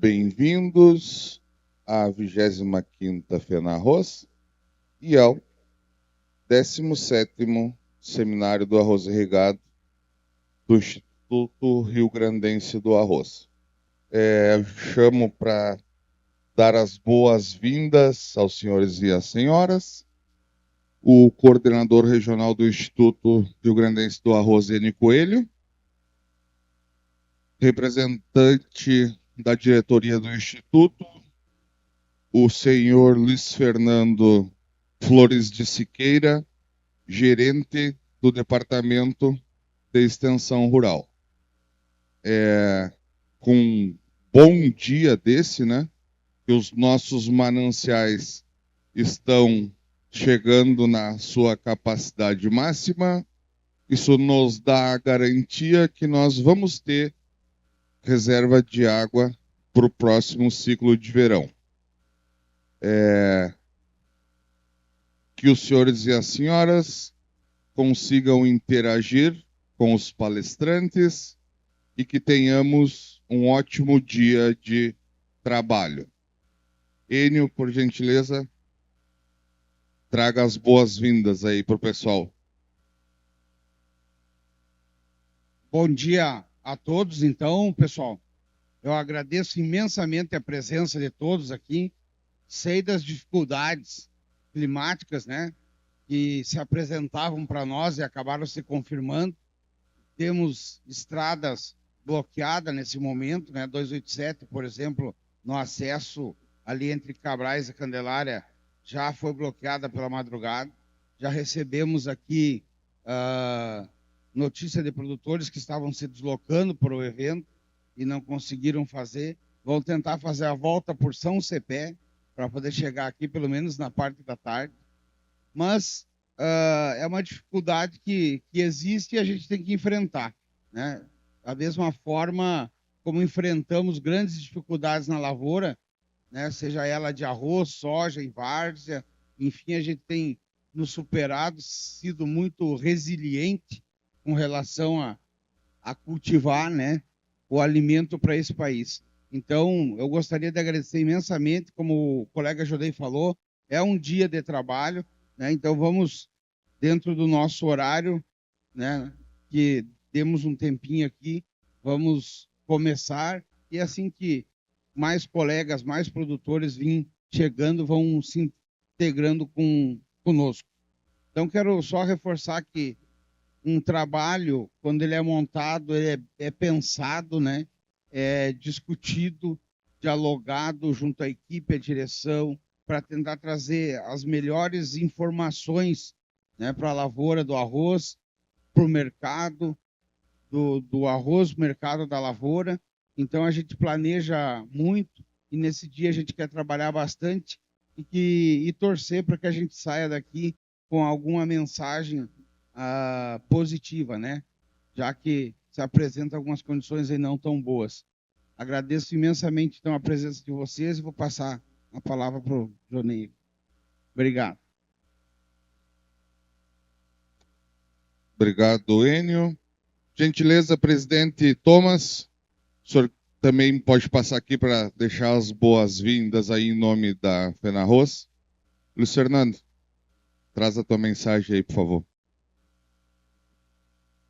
bem-vindos à 25ª FENARROZ e ao 17º Seminário do Arroz Irrigado do Instituto Rio-Grandense do Arroz. Chamo para dar as boas-vindas aos senhores e às senhoras, o coordenador regional do Instituto Rio-Grandense do Arroz, Enio Coelho, representante da diretoria do Instituto, o senhor Luiz Fernando Flores de Siqueira, gerente do Departamento de Extensão Rural. Com um bom dia desse, né, que os nossos mananciais estão chegando na sua capacidade máxima, isso nos dá a garantia que nós vamos ter reserva de água para o próximo ciclo de verão. Que os senhores e as senhoras consigam interagir com os palestrantes e que tenhamos um ótimo dia de trabalho. Enio, por gentileza, traga as boas-vindas aí para o pessoal. Bom dia a todos, então, pessoal. Eu agradeço imensamente a presença de todos aqui. Sei das dificuldades climáticas, né, que se apresentavam para nós e acabaram se confirmando. Temos estradas bloqueadas nesse momento, né, 287, por exemplo, no acesso ali entre Cabrais e Candelária, já foi bloqueada pela madrugada. Já recebemos aqui notícia de produtores que estavam se deslocando para o evento e não conseguiram fazer. Vão tentar fazer a volta por São Cepé para poder chegar aqui pelo menos na parte da tarde. Mas é uma dificuldade que existe e a gente tem que enfrentar, né? Da mesma forma como enfrentamos grandes dificuldades na lavoura, né, seja ela de arroz, soja, em várzea, enfim, a gente tem nos superado, sido muito resiliente com relação a cultivar, né, o alimento para esse país. Então, eu gostaria de agradecer imensamente, como o colega Jodei falou, é um dia de trabalho, né, então vamos, dentro do nosso horário, né, que temos um tempinho aqui, vamos começar, e assim que mais colegas, mais produtores vêm chegando, vão se integrando conosco. Então, quero só reforçar que um trabalho, quando ele é montado, ele é pensado, né? É discutido, dialogado junto à equipe, à direção, para tentar trazer as melhores informações, né, para a lavoura do arroz, para o mercado do arroz, mercado da lavoura. Então, a gente planeja muito e nesse dia a gente quer trabalhar bastante e torcer para que a gente saia daqui com alguma mensagem positiva, né? Já que se apresentam algumas condições aí não tão boas. Agradeço imensamente, então, a presença de vocês e vou passar a palavra para o Johnny. Obrigado. Obrigado, Enio. Gentileza, presidente Thomas, o senhor também pode passar aqui para deixar as boas-vindas aí em nome da FENARROZ. Luiz Fernando, traz a tua mensagem aí, por favor.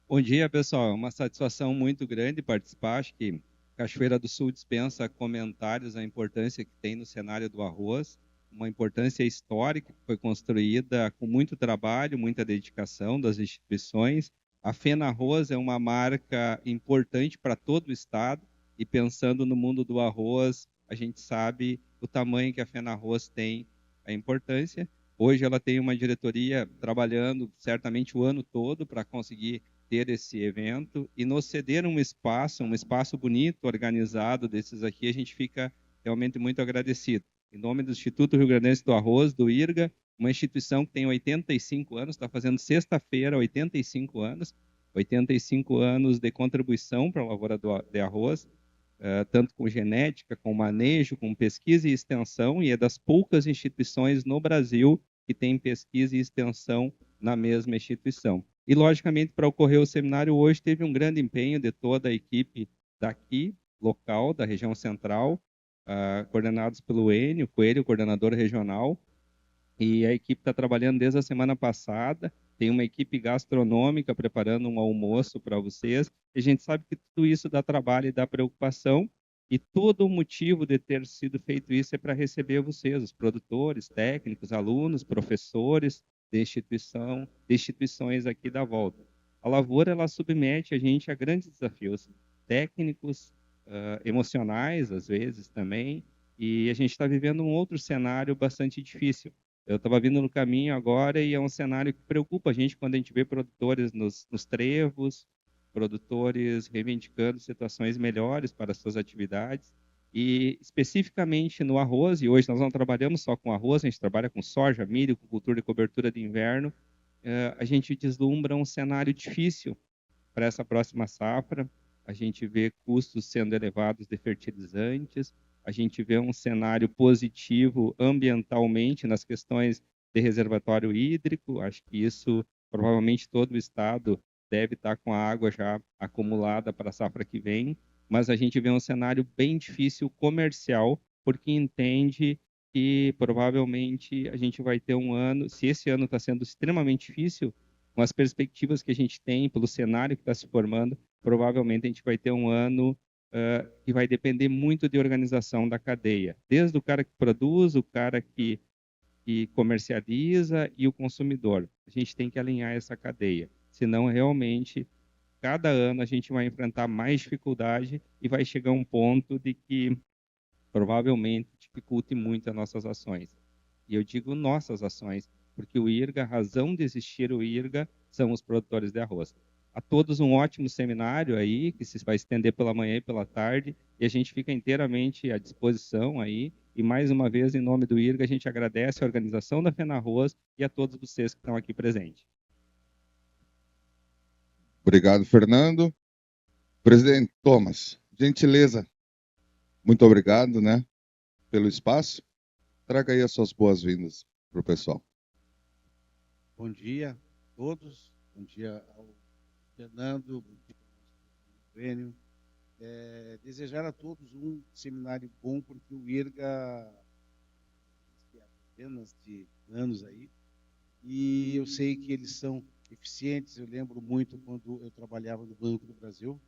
Bom dia, pessoal. É uma satisfação muito grande participar. Acho que Cachoeira do Sul dispensa comentários a importância que tem no cenário do arroz, uma importância histórica que foi construída com muito trabalho, muita dedicação das instituições. A FENARROZ é uma marca importante para todo o estado e pensando no mundo do arroz, a gente sabe o tamanho que a FENARROZ tem, a importância. Hoje ela tem uma diretoria trabalhando certamente o ano todo para conseguir ter esse evento e nos ceder um espaço bonito, organizado desses aqui, a gente fica realmente muito agradecido. Em nome do Instituto Rio-Grandense do Arroz, do IRGA, uma instituição que tem 85 anos, está fazendo sexta-feira 85 anos de contribuição para a lavoura de arroz, tanto com genética, com manejo, com pesquisa e extensão, e é das poucas instituições no Brasil que tem pesquisa e extensão na mesma instituição. E, logicamente, para ocorrer o seminário hoje, teve um grande empenho de toda a equipe daqui, local, da região central, coordenados pelo Enio Coelho, coordenador regional, e a equipe está trabalhando desde a semana passada. Tem uma equipe gastronômica preparando um almoço para vocês. E a gente sabe que tudo isso dá trabalho e dá preocupação, e todo o motivo de ter sido feito isso é para receber vocês, os produtores, técnicos, alunos, professores de instituições aqui da volta. A lavoura, ela submete a gente a grandes desafios técnicos, emocionais, às vezes também, e a gente está vivendo um outro cenário bastante difícil. Eu estava vindo no caminho agora e é um cenário que preocupa a gente quando a gente vê produtores nos trevos, produtores reivindicando situações melhores para as suas atividades. E especificamente no arroz, e hoje nós não trabalhamos só com arroz, a gente trabalha com soja, milho, com cultura de cobertura de inverno, a gente vislumbra um cenário difícil para essa próxima safra. A gente vê custos sendo elevados de fertilizantes, a gente vê um cenário positivo ambientalmente nas questões de reservatório hídrico. Acho que isso, provavelmente, todo o estado deve estar com a água já acumulada para a safra que vem, mas a gente vê um cenário bem difícil comercial, porque entende que provavelmente a gente vai ter um ano, se esse ano está sendo extremamente difícil, com as perspectivas que a gente tem, pelo cenário que está se formando, provavelmente a gente vai ter um ano que vai depender muito de organização da cadeia, desde o cara que produz, o cara que comercializa e o consumidor. A gente tem que alinhar essa cadeia, senão realmente cada ano a gente vai enfrentar mais dificuldade e vai chegar a um ponto de que provavelmente dificulte muito as nossas ações. E eu digo nossas ações, porque o IRGA, a razão de existir o IRGA são os produtores de arroz. A todos um ótimo seminário aí, que se vai estender pela manhã e pela tarde, e a gente fica inteiramente à disposição aí. E mais uma vez, em nome do IRGA, a gente agradece a organização da FENARROZ e a todos vocês que estão aqui presentes. Obrigado, Fernando. Presidente Thomas, gentileza, muito obrigado, né, pelo espaço. Traga aí as suas boas-vindas para o pessoal. Bom dia a todos, bom dia ao Fernando, bom dia ao Enio. Desejar a todos um seminário bom, porque o IRGA há apenas de anos aí, e eu sei que eles são eficientes. Eu lembro muito quando eu trabalhava no Banco do Brasil,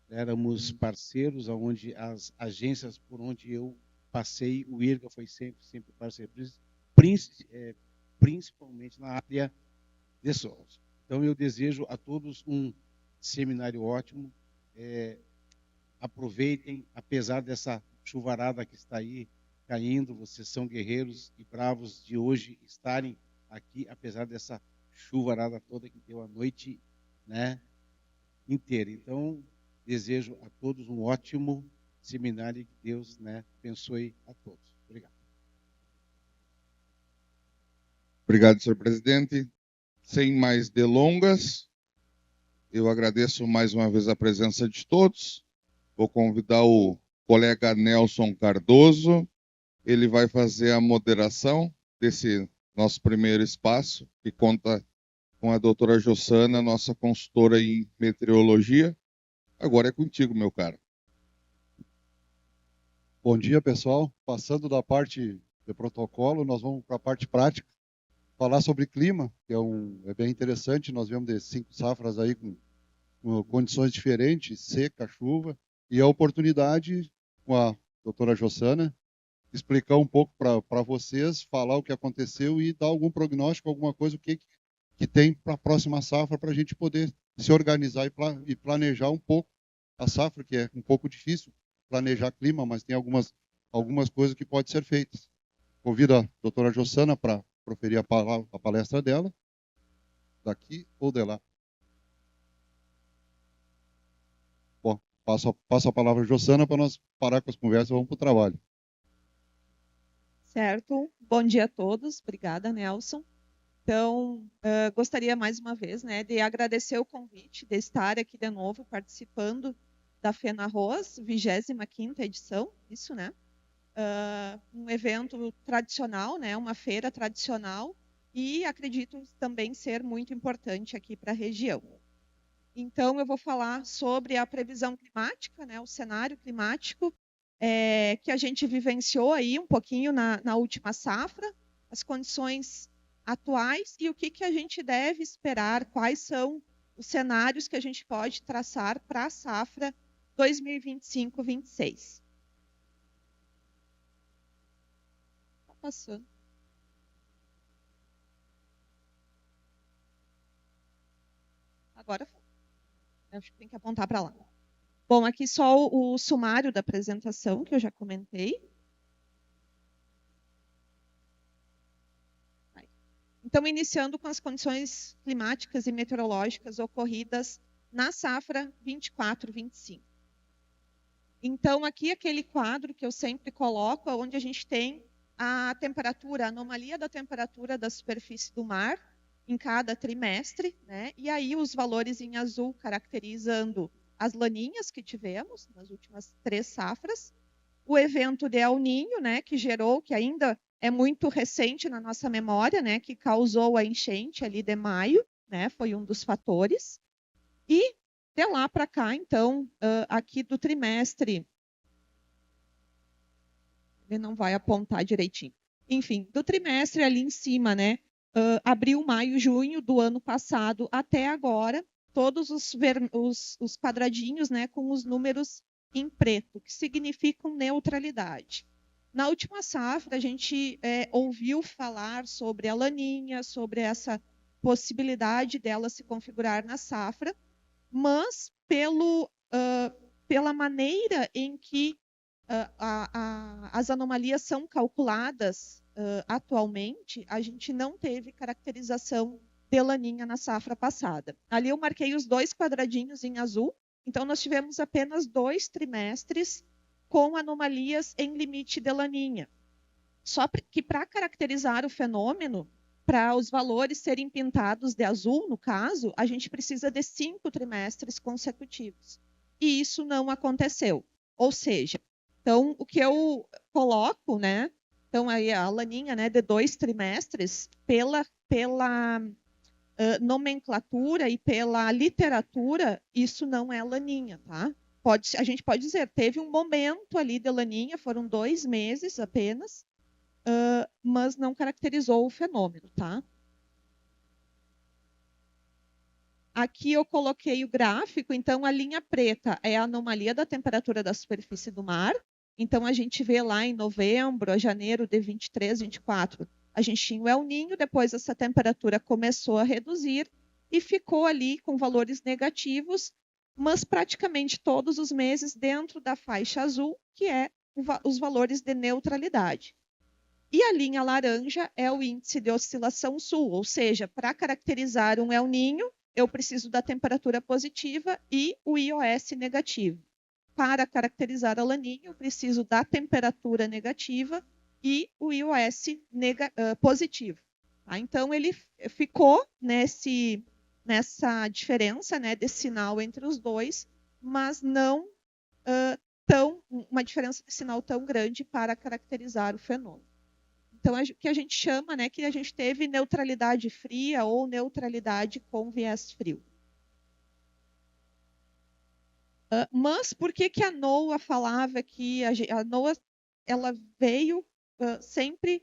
éramos parceiros, onde as agências por onde eu passei, o IRGA foi sempre parceiro, principalmente na área de soja. Então, eu desejo a todos um seminário ótimo. Aproveitem, apesar dessa chuvarada que está aí caindo, vocês são guerreiros e bravos de hoje estarem aqui, apesar dessa chuvarada toda que deu a noite, né, inteira. Então, desejo a todos um ótimo seminário e que Deus, né, abençoe a todos. Obrigado. Obrigado, senhor presidente. Sem mais delongas, eu agradeço mais uma vez a presença de todos. Vou convidar o colega Nelson Cardoso. Ele vai fazer a moderação desse nosso primeiro espaço, que conta com a doutora Jossana, nossa consultora em meteorologia. Agora é contigo, meu cara. Bom dia, pessoal. Passando da parte de protocolo, nós vamos para a parte prática. Falar sobre clima, que é bem interessante. Nós vemos de 5 safras aí com condições diferentes, seca, chuva, e a oportunidade com a doutora Jossana explicar um pouco para vocês, falar o que aconteceu e dar algum prognóstico, alguma coisa, o que tem para a próxima safra, para a gente poder se organizar e planejar um pouco a safra, que é um pouco difícil planejar clima, mas tem algumas coisas que podem ser feitas. Convido a doutora Jossana para proferir a palestra dela, daqui ou de lá. Bom, passo a palavra a Jossana para nós parar com as conversas e vamos para o trabalho. Certo. Bom dia a todos. Obrigada, Nelson. Então, gostaria mais uma vez, né, de agradecer o convite de estar aqui de novo participando da FENARROZ, 25ª edição, isso, né? Um evento tradicional, né, uma feira tradicional, e acredito também ser muito importante aqui para a região. Então, eu vou falar sobre a previsão climática, né, o cenário climático que a gente vivenciou aí um pouquinho na última safra, as condições atuais e o que a gente deve esperar, quais são os cenários que a gente pode traçar para a safra 2025-26. Está passando. Agora foi. Acho que tem que apontar para lá. Bom, aqui só o sumário da apresentação, que eu já comentei. Então, iniciando com as condições climáticas e meteorológicas ocorridas na safra 24-25. Então, aqui aquele quadro que eu sempre coloco, onde a gente tem a temperatura, a anomalia da temperatura da superfície do mar em cada trimestre, né? E aí os valores em azul caracterizando as laninhas que tivemos nas últimas 3 safras, o evento de El Niño, né, que gerou, que ainda é muito recente na nossa memória, né, que causou a enchente ali de maio, né, foi um dos fatores. E de lá para cá, então, aqui do trimestre, ele não vai apontar direitinho. Enfim, do trimestre ali em cima, né, abril, maio, junho do ano passado até agora, todos os quadradinhos, né, com os números em preto, que significam neutralidade. Na última safra, a gente ouviu falar sobre a laninha, sobre essa possibilidade dela se configurar na safra, mas pela maneira em que as anomalias são calculadas atualmente, a gente não teve caracterização de laninha na safra passada. Ali eu marquei os 2 quadradinhos em azul, então nós tivemos apenas 2 trimestres com anomalias em limite de laninha. Só que para caracterizar o fenômeno, para os valores serem pintados de azul, no caso, a gente precisa de 5 trimestres consecutivos. E isso não aconteceu. Ou seja, então o que eu coloco, né? Então aí a laninha, né, de 2 trimestres, pela nomenclatura e pela literatura, isso não é laninha, tá? A gente pode dizer, teve um momento ali de laninha, foram 2 meses apenas, mas não caracterizou o fenômeno, tá? Aqui eu coloquei o gráfico, então a linha preta é a anomalia da temperatura da superfície do mar. Então a gente vê lá em novembro, a janeiro de 23, 24, a gente tinha o El Niño, depois essa temperatura começou a reduzir e ficou ali com valores negativos, mas praticamente todos os meses dentro da faixa azul, que é os valores de neutralidade. E a linha laranja é o índice de oscilação sul, ou seja, para caracterizar um El Niño, eu preciso da temperatura positiva e o IOS negativo. Para caracterizar a laninha, eu preciso da temperatura negativa e o IOS positivo. Tá? Então, ele ficou nessa diferença, né, de sinal entre os dois, mas não uma diferença de sinal tão grande para caracterizar o fenômeno. Então, o que a gente chama, né, que a gente teve neutralidade fria ou neutralidade com viés frio. Mas por que a NOAA falava que a NOAA ela veio sempre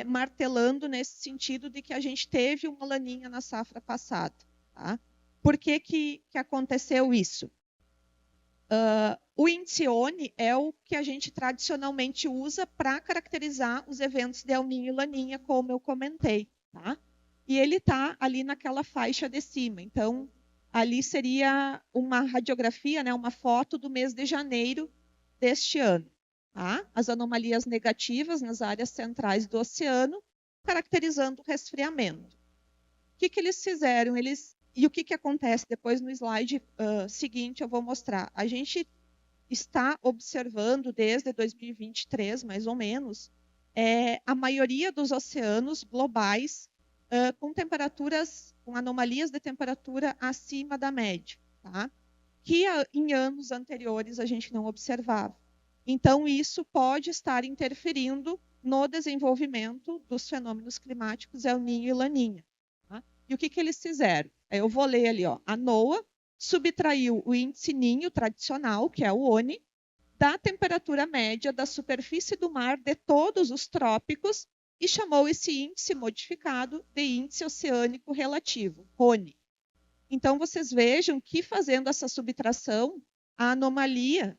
martelando nesse sentido de que a gente teve uma laninha na safra passada? Tá? Por que aconteceu isso? O índice ONI é o que a gente tradicionalmente usa para caracterizar os eventos de El Niño e Laninha, como eu comentei. Tá? E ele está ali naquela faixa de cima. Então, ali seria uma radiografia, né, uma foto do mês de janeiro deste ano. Tá? As anomalias negativas nas áreas centrais do oceano, caracterizando o resfriamento. O que eles fizeram? E o que acontece? Depois no slide seguinte eu vou mostrar. A gente está observando desde 2023, mais ou menos, a maioria dos oceanos globais com temperaturas, com anomalias de temperatura acima da média, tá? Que em anos anteriores a gente não observava. Então, isso pode estar interferindo no desenvolvimento dos fenômenos climáticos El Niño e Laninha. Tá? E o que eles fizeram? Eu vou ler ali, ó. A NOAA subtraiu o índice Ninho tradicional, que é o ONI, da temperatura média da superfície do mar de todos os trópicos e chamou esse índice modificado de índice oceânico relativo, RONE. Então, vocês vejam que, fazendo essa subtração, a anomalia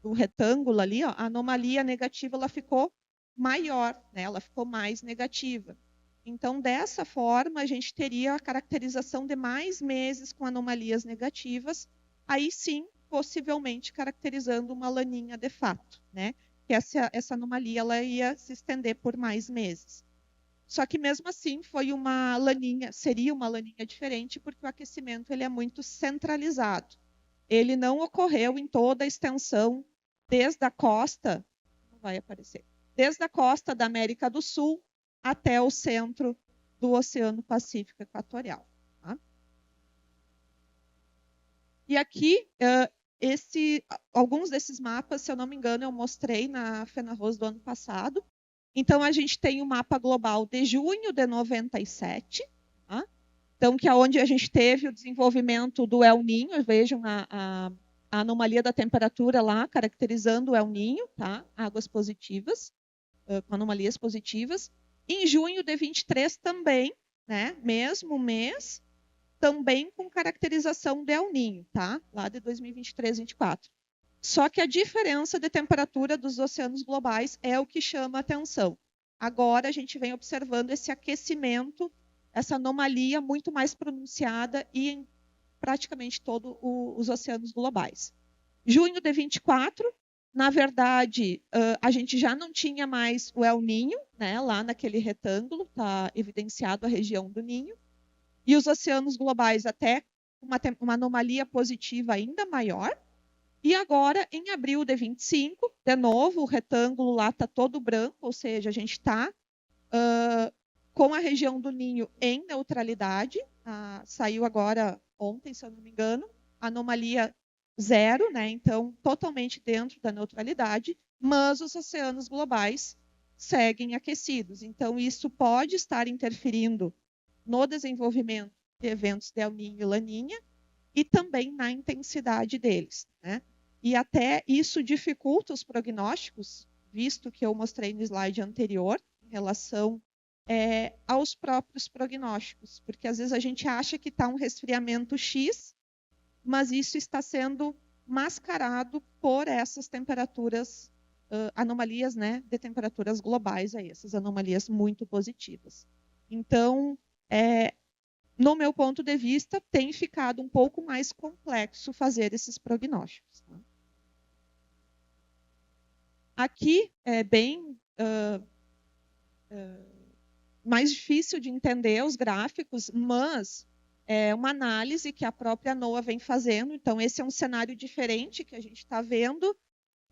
do retângulo ali, ó, a anomalia negativa ela ficou maior, né? Ela ficou mais negativa. Então, dessa forma, a gente teria a caracterização de mais meses com anomalias negativas, aí sim, possivelmente caracterizando uma laninha de fato, né? Que essa anomalia ela ia se estender por mais meses. Só que mesmo assim seria uma laninha diferente, porque o aquecimento ele é muito centralizado. Ele não ocorreu em toda a extensão desde a costa, não vai aparecer, desde a costa da América do Sul até o centro do Oceano Pacífico Equatorial. Tá? E aqui, alguns desses mapas, se eu não me engano, eu mostrei na FENARROS do ano passado. Então, a gente tem o mapa global de junho de 97, tá? Então, que é onde a gente teve o desenvolvimento do El Niño. Vejam a anomalia da temperatura lá, caracterizando o El Niño, tá? Águas positivas, com anomalias positivas. Em junho de 23 também, né? Mesmo mês, também com caracterização de El Niño, tá? Lá de 2023, 24. Só que a diferença de temperatura dos oceanos globais é o que chama a atenção. Agora a gente vem observando esse aquecimento, essa anomalia muito mais pronunciada e em praticamente todos os oceanos globais. Junho de 24, na verdade, a gente já não tinha mais o El Niño, né? Lá naquele retângulo, está evidenciado a região do Ninho. E os oceanos globais até uma anomalia positiva ainda maior. E agora, em abril de 25, de novo, o retângulo lá está todo branco, ou seja, a gente está com a região do Ninho em neutralidade. Saiu agora ontem, se eu não me engano, anomalia 0, né? Então, totalmente dentro da neutralidade, mas os oceanos globais seguem aquecidos. Então, isso pode estar interferindo no desenvolvimento de eventos de El Niño e Laninha e também na intensidade deles, né? E até isso dificulta os prognósticos, visto que eu mostrei no slide anterior, em relação aos próprios prognósticos, porque às vezes a gente acha que está um resfriamento X, mas isso está sendo mascarado por essas temperaturas, anomalias, né, de temperaturas globais, aí, essas anomalias muito positivas. Então, no meu ponto de vista, tem ficado um pouco mais complexo fazer esses prognósticos. Tá? Aqui é bem mais difícil de entender os gráficos, mas é uma análise que a própria NOAA vem fazendo. Então, esse é um cenário diferente que a gente está vendo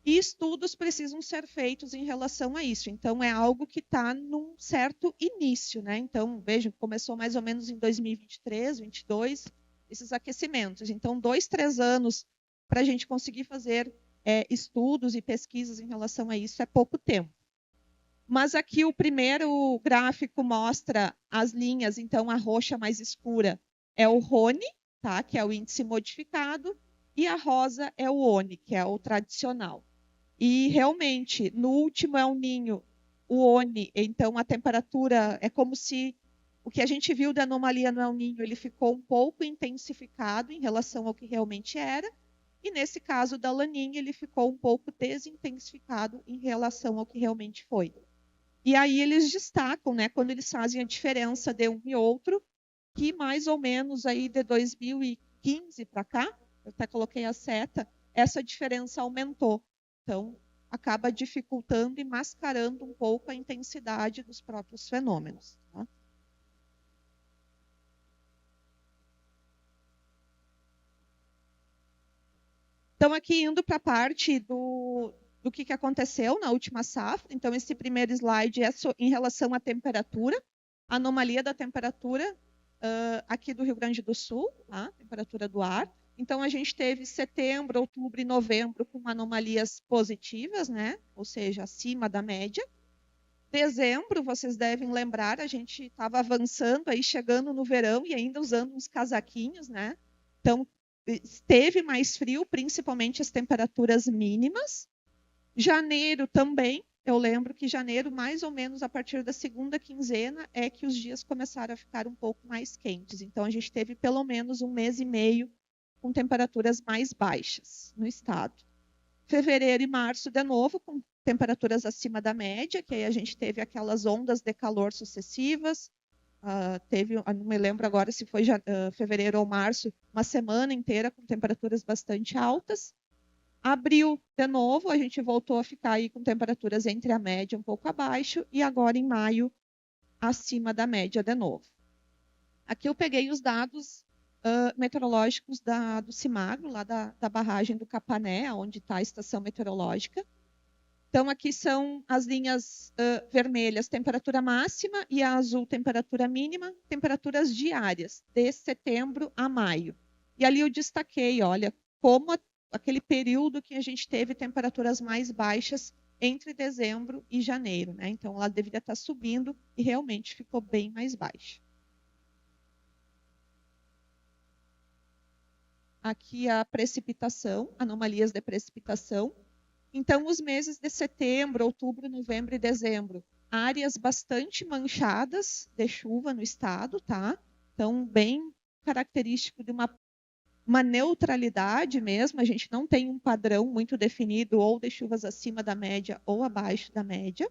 e estudos precisam ser feitos em relação a isso. Então, é algo que está num certo início, né? Então, vejam, começou mais ou menos em 2023, 2022, esses aquecimentos. Então, 2, 3 anos para a gente conseguir fazer estudos e pesquisas em relação a isso é pouco tempo. Mas aqui o primeiro gráfico mostra as linhas, então a roxa mais escura é o RONE, tá? Que é o índice modificado, e a rosa é o ONE, que é o tradicional. E realmente, no último El Niño, o ONE, então a temperatura é como se o que a gente viu de anomalia no El Niño, ele ficou um pouco intensificado em relação ao que realmente era, e nesse caso da Laninha, ele ficou um pouco desintensificado em relação ao que realmente foi. E aí eles destacam, né, quando eles fazem a diferença de um e outro, que mais ou menos aí de 2015 para cá, eu até coloquei a seta, essa diferença aumentou. Então, acaba dificultando e mascarando um pouco a intensidade dos próprios fenômenos. Tá? Então, aqui indo para a parte do que aconteceu na última safra. Então, esse primeiro slide é em relação à temperatura, a anomalia da temperatura aqui do Rio Grande do Sul, tá? Temperatura do ar. Então, a gente teve setembro, outubro e novembro com anomalias positivas, né? Ou seja, acima da média. Dezembro, vocês devem lembrar, a gente estava avançando, aí chegando no verão e ainda usando uns casaquinhos, né? Então, esteve mais frio, principalmente as temperaturas mínimas. Janeiro também, eu lembro que janeiro, mais ou menos a partir da segunda quinzena, é que os dias começaram a ficar um pouco mais quentes. Então, a gente teve pelo menos 1 mês e meio com temperaturas mais baixas no estado. Fevereiro e março, de novo, com temperaturas acima da média, que aí a gente teve aquelas ondas de calor sucessivas. Não me lembro agora se foi fevereiro ou março, uma semana inteira com temperaturas bastante altas. Abril, de novo, a gente voltou a ficar aí com temperaturas entre a média um pouco abaixo, e agora em maio, acima da média de novo. Aqui eu peguei os dados meteorológicos do CIMAGRO, lá da barragem do Capané, onde está a estação meteorológica. Então, aqui são as linhas vermelhas, temperatura máxima, e a azul, temperatura mínima, temperaturas diárias, de setembro a maio. E ali eu destaquei, olha, como aquele período que a gente teve temperaturas mais baixas entre dezembro e janeiro, né? Então, ela deveria estar subindo e realmente ficou bem mais baixa. Aqui a precipitação, anomalias de precipitação. Então, os meses de setembro, outubro, novembro e dezembro, áreas bastante manchadas de chuva no estado, tá? Então, bem característico de uma neutralidade mesmo, a gente não tem um padrão muito definido ou de chuvas acima da média ou abaixo da média.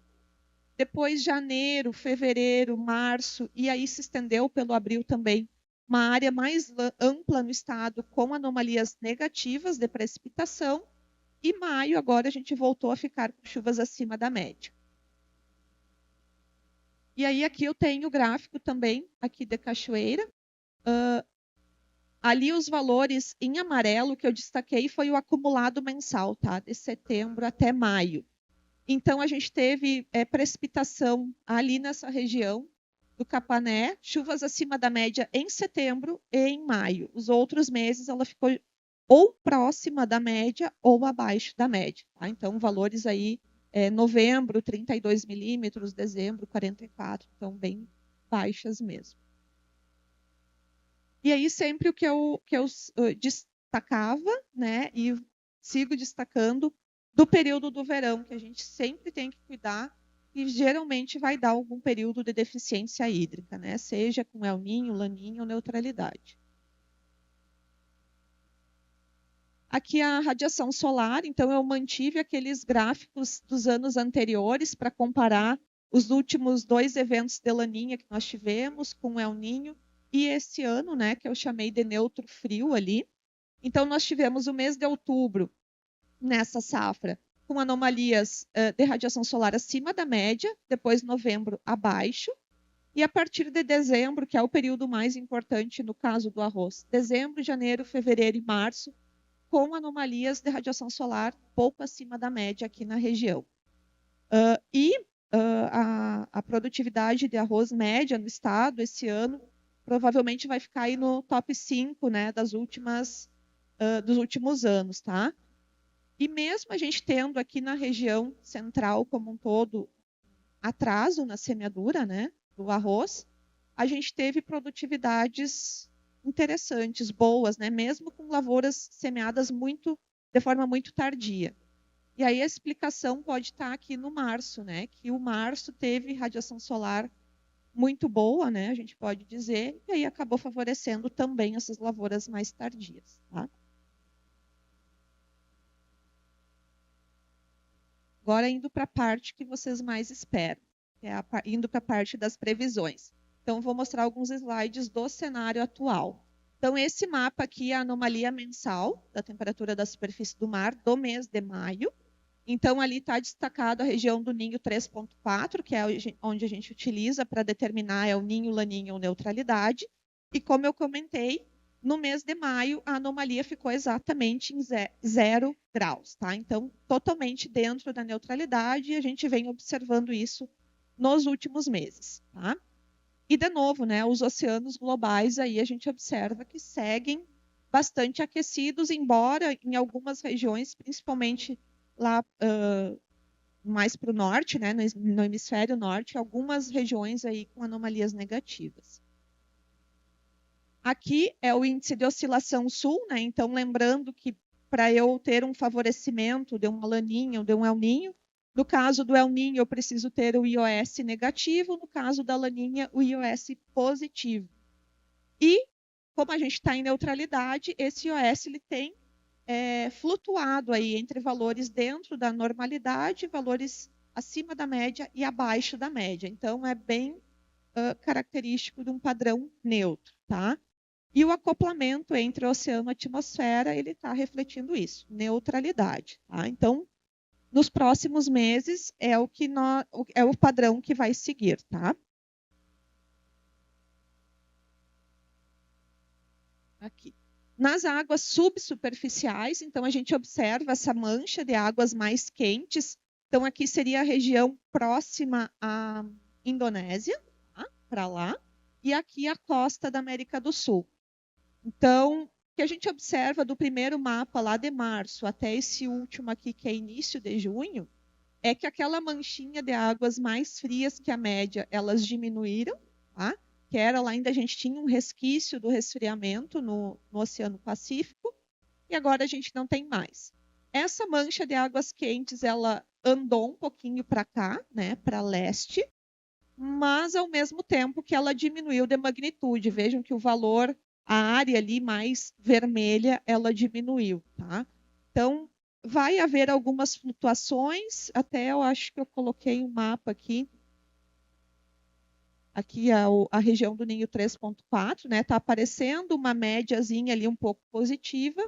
Depois, janeiro, fevereiro, março, e aí se estendeu pelo abril também, uma área mais ampla no estado com anomalias negativas de precipitação, e maio agora a gente voltou a ficar com chuvas acima da média. E aí aqui eu tenho o gráfico também, aqui de Cachoeira. Ali os valores em amarelo que eu destaquei foi o acumulado mensal, tá? De setembro até maio. Então, a gente teve precipitação ali nessa região do Capané, chuvas acima da média em setembro e em maio. Os outros meses ela ficou ou próxima da média ou abaixo da média. Tá? Então, valores aí, novembro, 32 milímetros, dezembro, 44. Então, bem baixas mesmo. E aí, sempre o que eu destacava, né, e sigo destacando, do período do verão, que a gente sempre tem que cuidar, e geralmente vai dar algum período de deficiência hídrica, né, seja com El Niño, Laninha ou neutralidade. Aqui a radiação solar, então eu mantive aqueles gráficos dos anos anteriores para comparar os últimos 2 eventos de Laninha que nós tivemos com El Niño, e esse ano, né, que eu chamei de neutro frio ali. Então, nós tivemos o mês de outubro, nessa safra, com anomalias de radiação solar acima da média, depois novembro abaixo, e a partir de dezembro, que é o período mais importante no caso do arroz, dezembro, janeiro, fevereiro e março, com anomalias de radiação solar pouco acima da média aqui na região. A produtividade de arroz média no estado esse ano provavelmente vai ficar aí no top 5, né, dos últimos anos, tá? E mesmo a gente tendo aqui na região central como um todo atraso na semeadura, né, do arroz, a gente teve produtividades interessantes, boas, né, mesmo com lavouras semeadas de forma muito tardia. E aí a explicação pode estar aqui no março, né, que o março teve radiação solar muito boa, né, a gente pode dizer, e aí acabou favorecendo também essas lavouras mais tardias. Tá? Agora indo para a parte que vocês mais esperam, que é indo para a parte das previsões. Então, vou mostrar alguns slides do cenário atual. Então, esse mapa aqui é a anomalia mensal da temperatura da superfície do mar do mês de maio. Então, ali está destacado a região do Ninho 3.4, que é onde a gente utiliza para determinar El Niño, Laninha ou neutralidade. E, como eu comentei, no mês de maio, a anomalia ficou exatamente em 0 graus. Tá? Então, totalmente dentro da neutralidade, e a gente vem observando isso nos últimos meses. Tá? E, de novo, né, os oceanos globais, aí a gente observa que seguem bastante aquecidos, embora em algumas regiões, principalmente lá mais para o norte, né, no hemisfério norte, algumas regiões aí com anomalias negativas. Aqui é o índice de oscilação sul, né? Então, lembrando que para eu ter um favorecimento de uma laninha ou de um El Niño, no caso do El Niño, eu preciso ter o IOS negativo, no caso da laninha, o IOS positivo. E, como a gente está em neutralidade, esse IOS ele tem flutuado aí entre valores dentro da normalidade, valores acima da média e abaixo da média. Então, é bem característico de um padrão neutro, tá? E o acoplamento entre o oceano e a atmosfera, ele está refletindo isso, neutralidade, tá? Então, nos próximos meses, é o padrão que vai seguir, tá? Aqui. Nas águas subsuperficiais, então, a gente observa essa mancha de águas mais quentes. Então, aqui seria a região próxima à Indonésia, tá? Para lá. E aqui a costa da América do Sul. Então, o que a gente observa do primeiro mapa lá de março até esse último aqui, que é início de junho, é que aquela manchinha de águas mais frias que a média, elas diminuíram, tá? Que era lá ainda a gente tinha um resquício do resfriamento no Oceano Pacífico, e agora a gente não tem mais. Essa mancha de águas quentes, ela andou um pouquinho para cá, né, para leste, mas ao mesmo tempo que ela diminuiu de magnitude. Vejam que o valor, a área ali mais vermelha, ela diminuiu, tá? Então, vai haver algumas flutuações, até eu acho que eu coloquei um mapa aqui. Aqui a região do Ninho 3.4, né? Está aparecendo uma médiazinha ali um pouco positiva.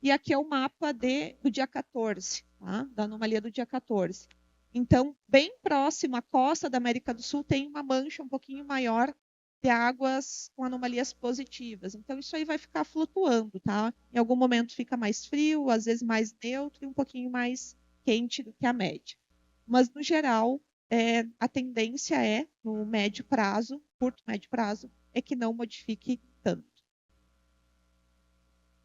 E aqui é o mapa do dia 14, tá? Da anomalia do dia 14. Então, bem próximo à costa da América do Sul, tem uma mancha um pouquinho maior de águas com anomalias positivas. Então, isso aí vai ficar flutuando, tá? Em algum momento fica mais frio, às vezes mais neutro e um pouquinho mais quente do que a média. Mas, no geral, a tendência é, no médio prazo, curto médio prazo, é que não modifique tanto.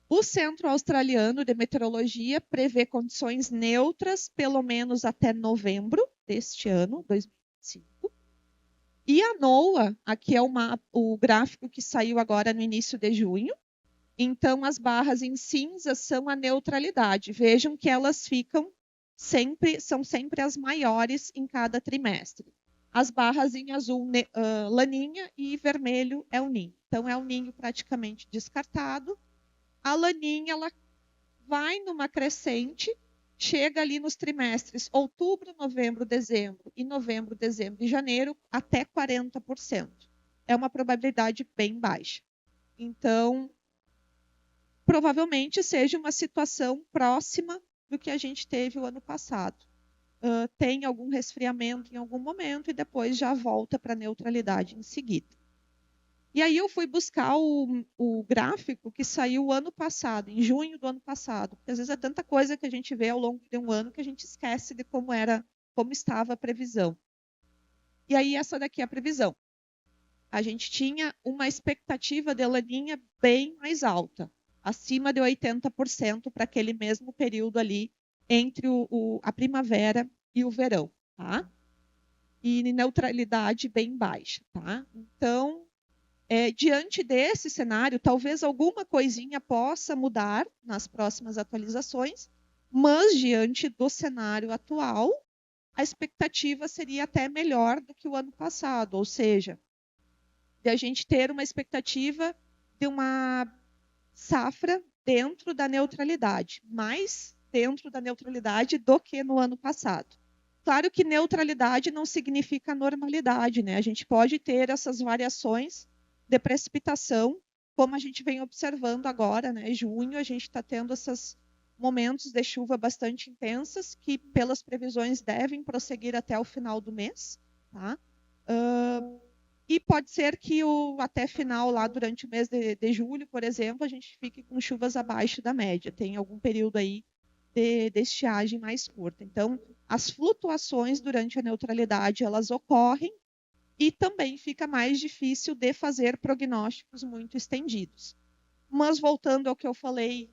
O Centro Australiano de Meteorologia prevê condições neutras, pelo menos até novembro deste ano, 2025. E a NOAA, aqui é o gráfico que saiu agora no início de junho. Então, as barras em cinza são a neutralidade. Vejam que elas são sempre as maiores em cada trimestre. As barras em azul, laninha, e vermelho é o ninho. Então, é o ninho praticamente descartado. A laninha, ela vai numa crescente, chega ali nos trimestres outubro, novembro, dezembro e janeiro, até 40%. É uma probabilidade bem baixa. Então, provavelmente seja uma situação próxima do que a gente teve o ano passado. Tem algum resfriamento em algum momento e depois já volta para a neutralidade em seguida. E aí eu fui buscar o gráfico que saiu o ano passado, em junho do ano passado, porque às vezes é tanta coisa que a gente vê ao longo de um ano que a gente esquece de como estava a previsão. E aí essa daqui é a previsão. A gente tinha uma expectativa de laninha bem mais alta, acima de 80% para aquele mesmo período ali entre a primavera e o verão, tá? E neutralidade bem baixa, tá? Então, diante desse cenário, talvez alguma coisinha possa mudar nas próximas atualizações, mas diante do cenário atual, a expectativa seria até melhor do que o ano passado, ou seja, de a gente ter uma expectativa de uma safra dentro da neutralidade, mais dentro da neutralidade do que no ano passado. Claro que neutralidade não significa normalidade, né? A gente pode ter essas variações de precipitação, como a gente vem observando agora, né? Em junho, a gente está tendo esses momentos de chuva bastante intensas, que pelas previsões devem prosseguir até o final do mês, tá? E pode ser que até final, lá durante o mês de julho, por exemplo, a gente fique com chuvas abaixo da média. Tem algum período aí de estiagem mais curta. Então, as flutuações durante a neutralidade, elas ocorrem e também fica mais difícil de fazer prognósticos muito estendidos. Mas, voltando ao que eu falei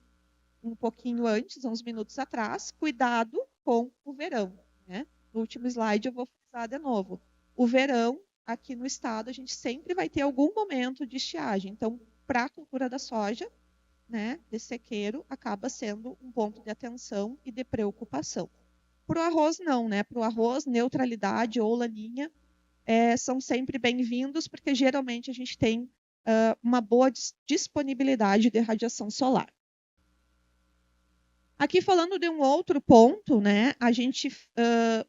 um pouquinho antes, uns minutos atrás, cuidado com o verão, né? No último slide eu vou frisar de novo. O verão, aqui no estado, a gente sempre vai ter algum momento de estiagem. Então, para a cultura da soja, né, de sequeiro, acaba sendo um ponto de atenção e de preocupação. Para o arroz, não, né? Para o arroz, neutralidade ou laninha são sempre bem-vindos, porque geralmente a gente tem uma boa disponibilidade de radiação solar. Aqui falando de um outro ponto, né? A gente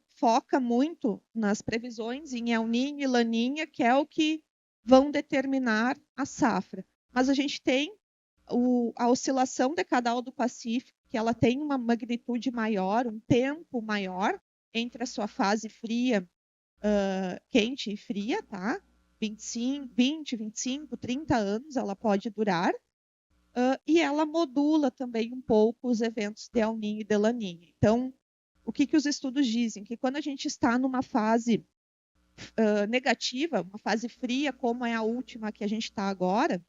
foca muito nas previsões em El Niño e Laninha, que é o que vão determinar a safra. Mas a gente tem a oscilação decadal do Pacífico, que ela tem uma magnitude maior, um tempo maior entre a sua fase fria, quente e fria, tá? 20, 25, 30 anos ela pode durar. E ela modula também um pouco os eventos de El Niño e de Laninha. Então, o que os estudos dizem? Que quando a gente está numa fase negativa, uma fase fria, como é a última que a gente está agora,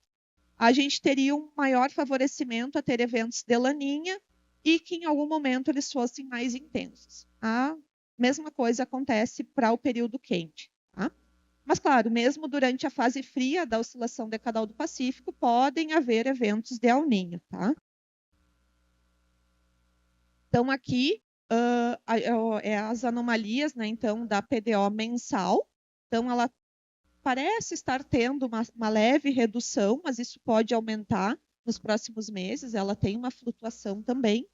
a gente teria um maior favorecimento a ter eventos de laninha e que em algum momento eles fossem mais intensos. A mesma coisa acontece para o período quente. Tá? Mas, claro, mesmo durante a fase fria da oscilação decadal do Pacífico, podem haver eventos de El Niño. Tá? Então, aqui as anomalias, né, então, da PDO mensal. Então, ela parece estar tendo uma leve redução, mas isso pode aumentar nos próximos meses. Ela tem uma flutuação também.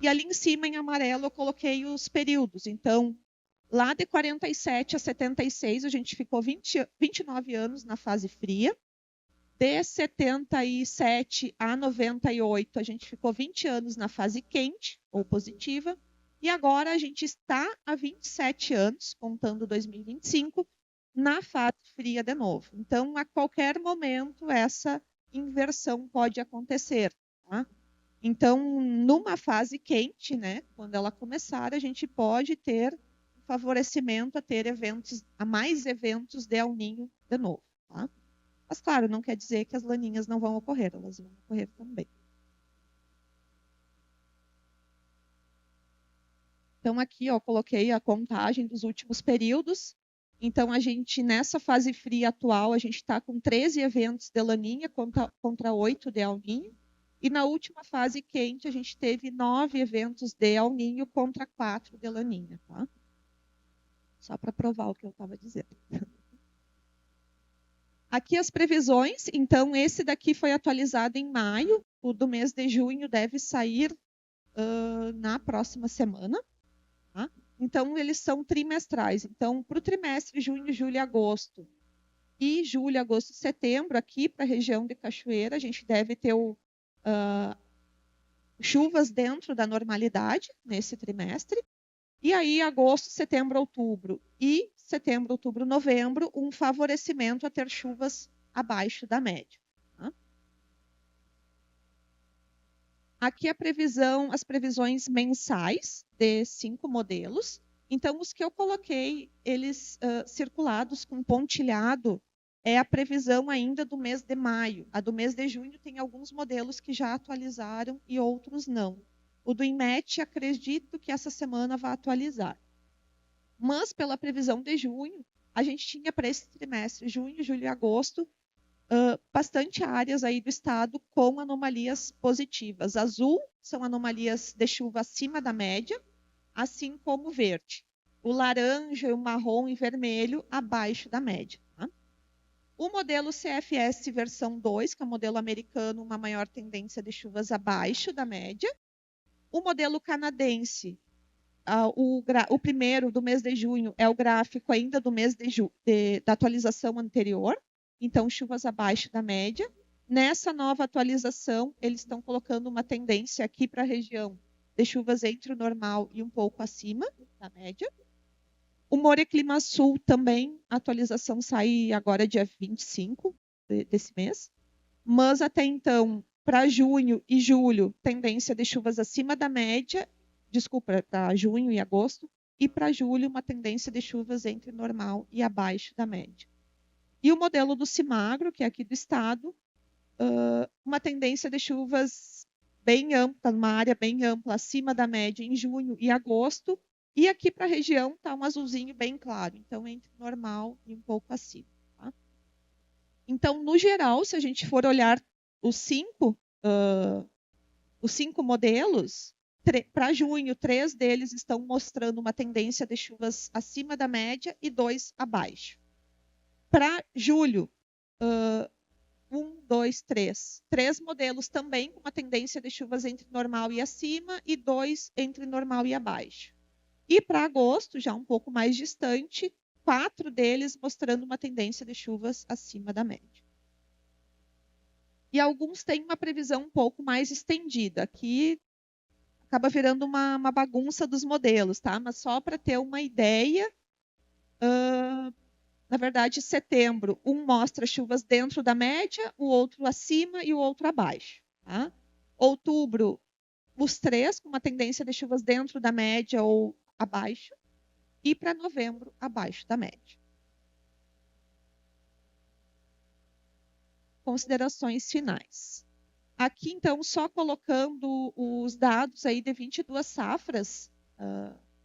E ali em cima, em amarelo, eu coloquei os períodos. Então, lá de 47 a 76, a gente ficou 29 anos na fase fria. De 77 a 98, a gente ficou 20 anos na fase quente, ou positiva. E agora a gente está há 27 anos, contando 2025, na fase fria de novo. Então, a qualquer momento, essa inversão pode acontecer. Tá? Então, numa fase quente, né, quando ela começar, a gente pode ter um favorecimento a ter mais eventos de El Niño de novo. Tá? Mas, claro, não quer dizer que as laninhas não vão ocorrer, elas vão ocorrer também. Então, aqui, ó, coloquei a contagem dos últimos períodos. Então, a gente, nessa fase fria atual, a gente está com 13 eventos de laninha contra 8 de El Niño. E na última fase quente, a gente teve 9 eventos de El Niño contra 4 de laninha. Tá? Só para provar o que eu estava dizendo. Aqui as previsões. Então, esse daqui foi atualizado em maio. O do mês de junho deve sair na próxima semana. Tá? Então, eles são trimestrais. Então, para o trimestre junho, julho e agosto, e julho, agosto e setembro, aqui para a região de Cachoeira, a gente deve ter chuvas dentro da normalidade nesse trimestre. E aí, agosto, setembro, outubro e setembro, outubro, novembro, um favorecimento a ter chuvas abaixo da média. Tá? Aqui as previsões mensais de 5 modelos. Então, os que eu coloquei, eles circulados com pontilhado, é a previsão ainda do mês de maio. A do mês de junho tem alguns modelos que já atualizaram e outros não. O do INMET, acredito que essa semana vai atualizar. Mas, pela previsão de junho, a gente tinha para esse trimestre, junho, julho e agosto, bastante áreas aí do estado com anomalias positivas. Azul são anomalias de chuva acima da média, assim como o verde. O laranja, o marrom e vermelho abaixo da média. Tá? O modelo CFS versão 2, que é o modelo americano, uma maior tendência de chuvas abaixo da média. O modelo canadense, o primeiro do mês de junho, é o gráfico ainda do mês da atualização anterior. Então, chuvas abaixo da média. Nessa nova atualização, eles estão colocando uma tendência aqui para a região de chuvas entre o normal e um pouco acima da média. O Moreclima Sul também, a atualização sai agora dia 25 desse mês. Mas até então, para junho e julho, tendência de chuvas acima da média. Desculpa, para junho e agosto. E para julho, uma tendência de chuvas entre normal e abaixo da média. E o modelo do Cimagro, que é aqui do estado, uma tendência de chuvas bem ampla, uma área bem ampla, acima da média em junho e agosto. E aqui para a região está um azulzinho bem claro, então entre normal e um pouco acima. Tá? Então, no geral, se a gente for olhar os 5 modelos, para junho, 3 deles estão mostrando uma tendência de chuvas acima da média e 2 abaixo. Para julho, 1, 2, 3. 3 modelos também com uma tendência de chuvas entre normal e acima e 2 entre normal e abaixo. E para agosto, já um pouco mais distante, 4 deles mostrando uma tendência de chuvas acima da média. E alguns têm uma previsão um pouco mais estendida, que acaba virando uma bagunça dos modelos, tá? Mas só para ter uma ideia, na verdade, setembro, um mostra chuvas dentro da média, o outro acima e o outro abaixo. Tá? Outubro, os 3 com uma tendência de chuvas dentro da média ou abaixo. E para novembro, abaixo da média. Considerações finais. Aqui, então, só colocando os dados aí de 22 safras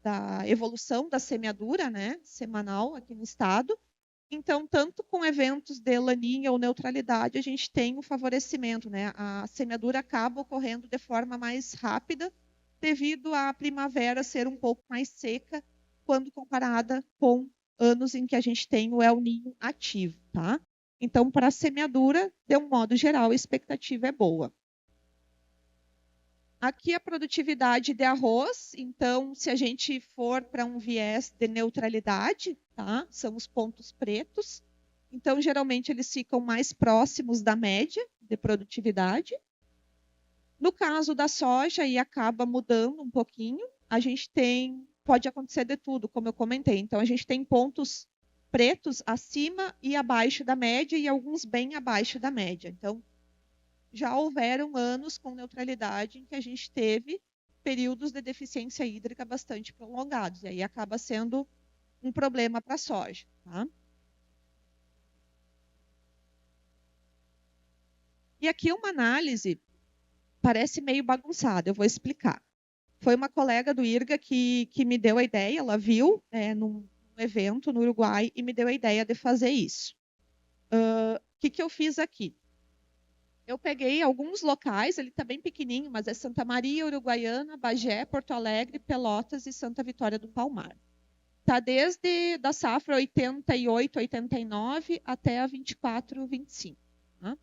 da evolução da semeadura, né, semanal aqui no estado. Então, tanto com eventos de laninha ou neutralidade, a gente tem um favorecimento, né? A semeadura acaba ocorrendo de forma mais rápida, devido à primavera ser um pouco mais seca, quando comparada com anos em que a gente tem o El Niño ativo, tá? Então, para a semeadura, de um modo geral, a expectativa é boa. Aqui a produtividade de arroz, então, se a gente for para um viés de neutralidade, tá? São os pontos pretos. Então, geralmente, eles ficam mais próximos da média de produtividade. No caso da soja, aí acaba mudando um pouquinho. A gente pode acontecer de tudo, como eu comentei. Então, a gente tem pontos pretos acima e abaixo da média e alguns bem abaixo da média. Então, já houveram anos com neutralidade em que a gente teve períodos de deficiência hídrica bastante prolongados. E aí acaba sendo um problema para a soja. Tá? E aqui uma análise parece meio bagunçada, eu vou explicar. Foi uma colega do IRGA que me deu a ideia, ela viu num evento no Uruguai e me deu a ideia de fazer isso. O que eu fiz aqui? Eu peguei alguns locais, ele está bem pequenininho, mas é Santa Maria, Uruguaiana, Bagé, Porto Alegre, Pelotas e Santa Vitória do Palmar. Está desde da safra 88, 89 até a 24, 25. Tá?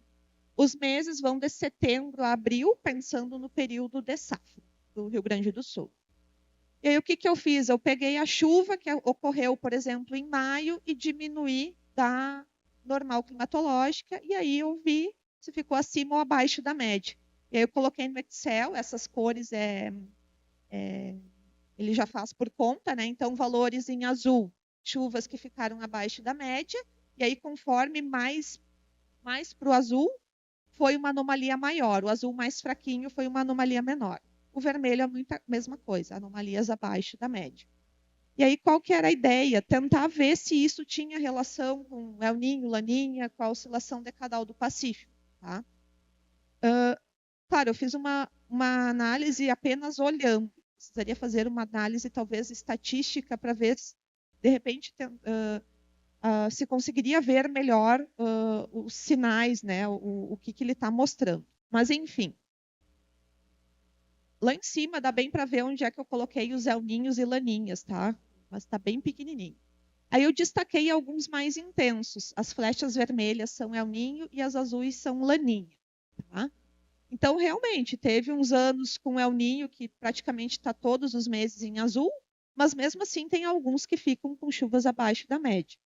Os meses vão de setembro a abril, pensando no período de safra do Rio Grande do Sul. E aí o que eu fiz? Eu peguei a chuva que ocorreu, por exemplo, em maio e diminuí da normal climatológica, e aí eu vi se ficou acima ou abaixo da média. E aí eu coloquei no Excel, essas cores ele já faz por conta, né? Então, valores em azul, chuvas que ficaram abaixo da média, e aí conforme mais para o azul, foi uma anomalia maior. O azul mais fraquinho foi uma anomalia menor. O vermelho é a mesma coisa, anomalias abaixo da média. E aí, qual que era a ideia? Tentar ver se isso tinha relação com El Niño, Laninha, com a oscilação decadal do Pacífico. Tá? Claro, eu fiz uma análise apenas olhando. Precisaria fazer uma análise, talvez, estatística, para ver, de repente, se conseguiria ver melhor os sinais, né? O que ele está mostrando. Mas, enfim. Lá em cima dá bem para ver onde é que eu coloquei os El Niños e Laninhas, tá? Mas está bem pequenininho. Aí eu destaquei alguns mais intensos. As flechas vermelhas são El Niño e as azuis são Laninha. Tá? Então, realmente, teve uns anos com El Niño que praticamente está todos os meses em azul, mas mesmo assim tem alguns que ficam com chuvas abaixo da média.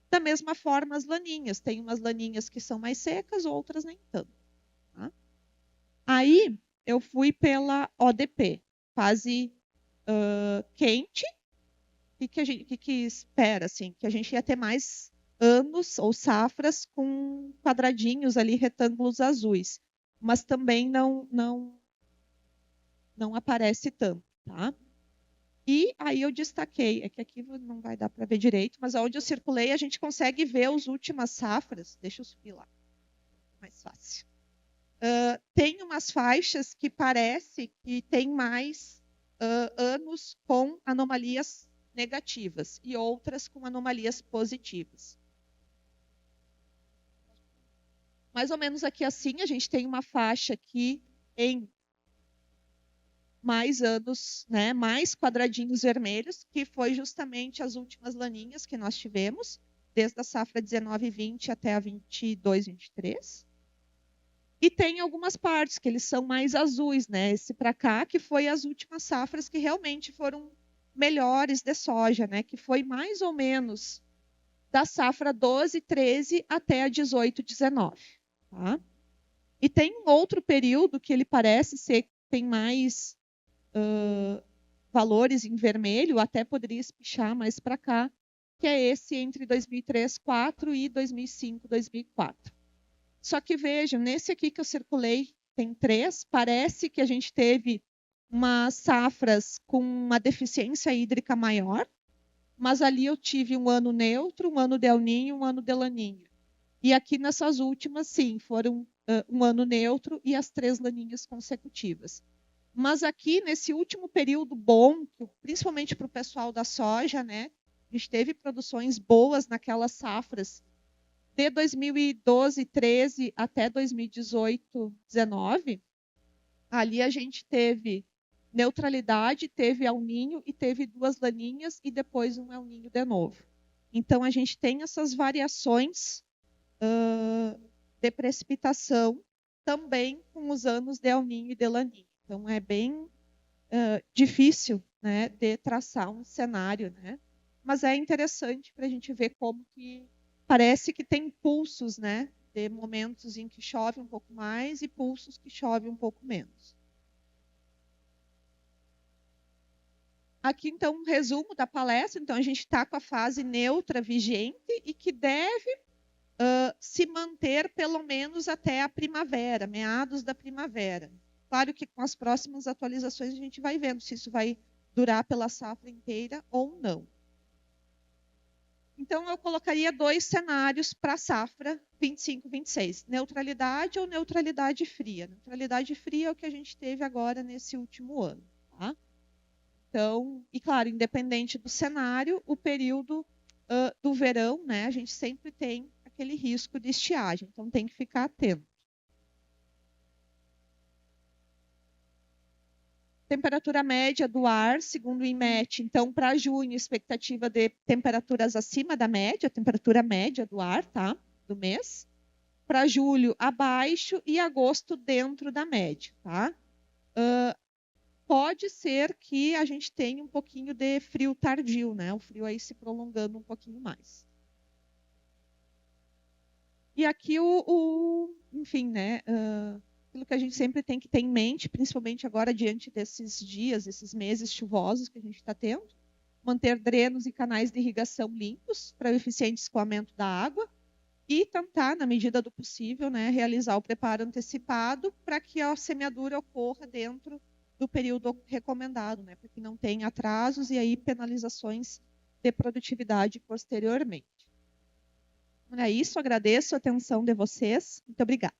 Da mesma forma, as laninhas. Tem umas laninhas que são mais secas, outras nem tanto. Tá? Aí, eu fui pela ODP, fase quente. O que espera? Assim, que a gente ia ter mais anos ou safras com quadradinhos ali, retângulos azuis. Mas também não aparece tanto. Tá? E aí eu destaquei, é que aqui não vai dar para ver direito, mas onde eu circulei a gente consegue ver as últimas safras. Deixa eu subir lá, mais fácil. Tem umas faixas que parece que tem mais anos com anomalias negativas e outras com anomalias positivas. mais ou menos aqui assim, a gente tem uma faixa aqui em mais anos, né, mais quadradinhos vermelhos, que foi justamente as últimas laninhas que nós tivemos, desde a safra 19-20 até a 22-23. E tem algumas partes que eles são mais azuis, né? Esse para cá, que foi as últimas safras que realmente foram melhores de soja, né? Que foi mais ou menos da safra 12-13 até a 18-19. Tá? E tem um outro período que ele parece ser tem mais valores em vermelho, até poderia espichar mais para cá, que é esse entre 2003-4 e 2005-2004. Só que vejam, nesse aqui que eu circulei, tem 3, parece que a gente teve umas safras com uma deficiência hídrica maior, mas ali eu tive um ano neutro, um ano de El Niño, um ano de Laninha. E aqui nessas últimas, sim, foram um ano neutro e as 3 laninhas consecutivas. Mas aqui, nesse último período bom, principalmente para o pessoal da soja, né, a gente teve produções boas naquelas safras de 2012, 13 até 2018, 19. Ali a gente teve neutralidade, teve El Niño e teve 2 laninhas e depois um El Niño de novo. Então, a gente tem essas variações de precipitação também com os anos de El Niño e de Laninha. Então, é bem difícil, né, de traçar um cenário, né? Mas é interessante para a gente ver como que parece que tem pulsos, né, de momentos em que chove um pouco mais e pulsos que chove um pouco menos. Aqui, então, um resumo da palestra. Então, a gente está com a fase neutra vigente e que deve se manter pelo menos até a primavera, meados da primavera. Claro que com as próximas atualizações a gente vai vendo se isso vai durar pela safra inteira ou não. Então, eu colocaria 2 cenários para a safra 25-26. Neutralidade ou neutralidade fria. Neutralidade fria é o que a gente teve agora nesse último ano. Tá? Então, e claro, independente do cenário, o período do verão, né, a gente sempre tem aquele risco de estiagem. Então, tem que ficar atento. Temperatura média do ar, segundo o IMET. Então, para junho, expectativa de temperaturas acima da média, temperatura média do ar, tá? Do mês. Para julho, abaixo e agosto dentro da média, tá? Pode ser que a gente tenha um pouquinho de frio tardio, né? O frio aí se prolongando um pouquinho mais. E aqui enfim, né? Aquilo que a gente sempre tem que ter em mente, principalmente agora diante desses dias, esses meses chuvosos que a gente está tendo, manter drenos e canais de irrigação limpos para o eficiente escoamento da água e tentar, na medida do possível, né, realizar o preparo antecipado para que a semeadura ocorra dentro do período recomendado, né, para que não tenha atrasos e aí penalizações de produtividade posteriormente. É isso, agradeço a atenção de vocês. Muito obrigada.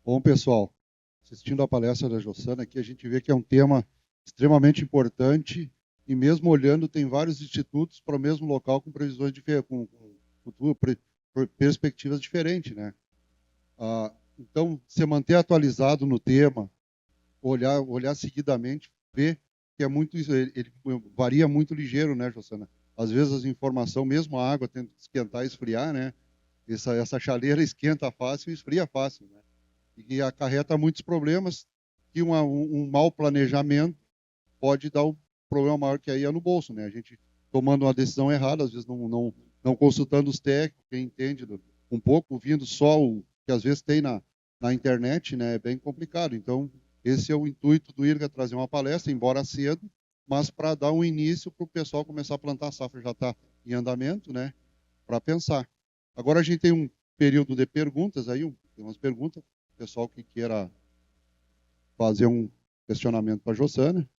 Bom, pessoal, assistindo a palestra da Jossana aqui, a gente vê que é um tema extremamente importante e mesmo olhando, tem vários institutos para o mesmo local com previsões diferentes, com perspectivas diferentes, né? Então, se manter atualizado no tema, olhar seguidamente, ver que é muito isso, ele varia muito ligeiro, né, Jossana? Às vezes as informações, mesmo a água tendo que esquentar e esfriar, né? Essa chaleira esquenta fácil e esfria fácil, né? E acarreta muitos problemas que um mau planejamento pode dar um problema maior, que aí é no bolso, né? A gente tomando uma decisão errada, às vezes não consultando os técnicos, quem entende um pouco, vindo só o que às vezes tem na internet, né? É bem complicado. Então, esse é o intuito do IRGA, trazer uma palestra, embora cedo, mas para dar um início para o pessoal começar a plantar. A safra já está em andamento, né? Para pensar. Agora a gente tem um período de perguntas, aí tem umas perguntas, pessoal que queira fazer um questionamento para a Jossana.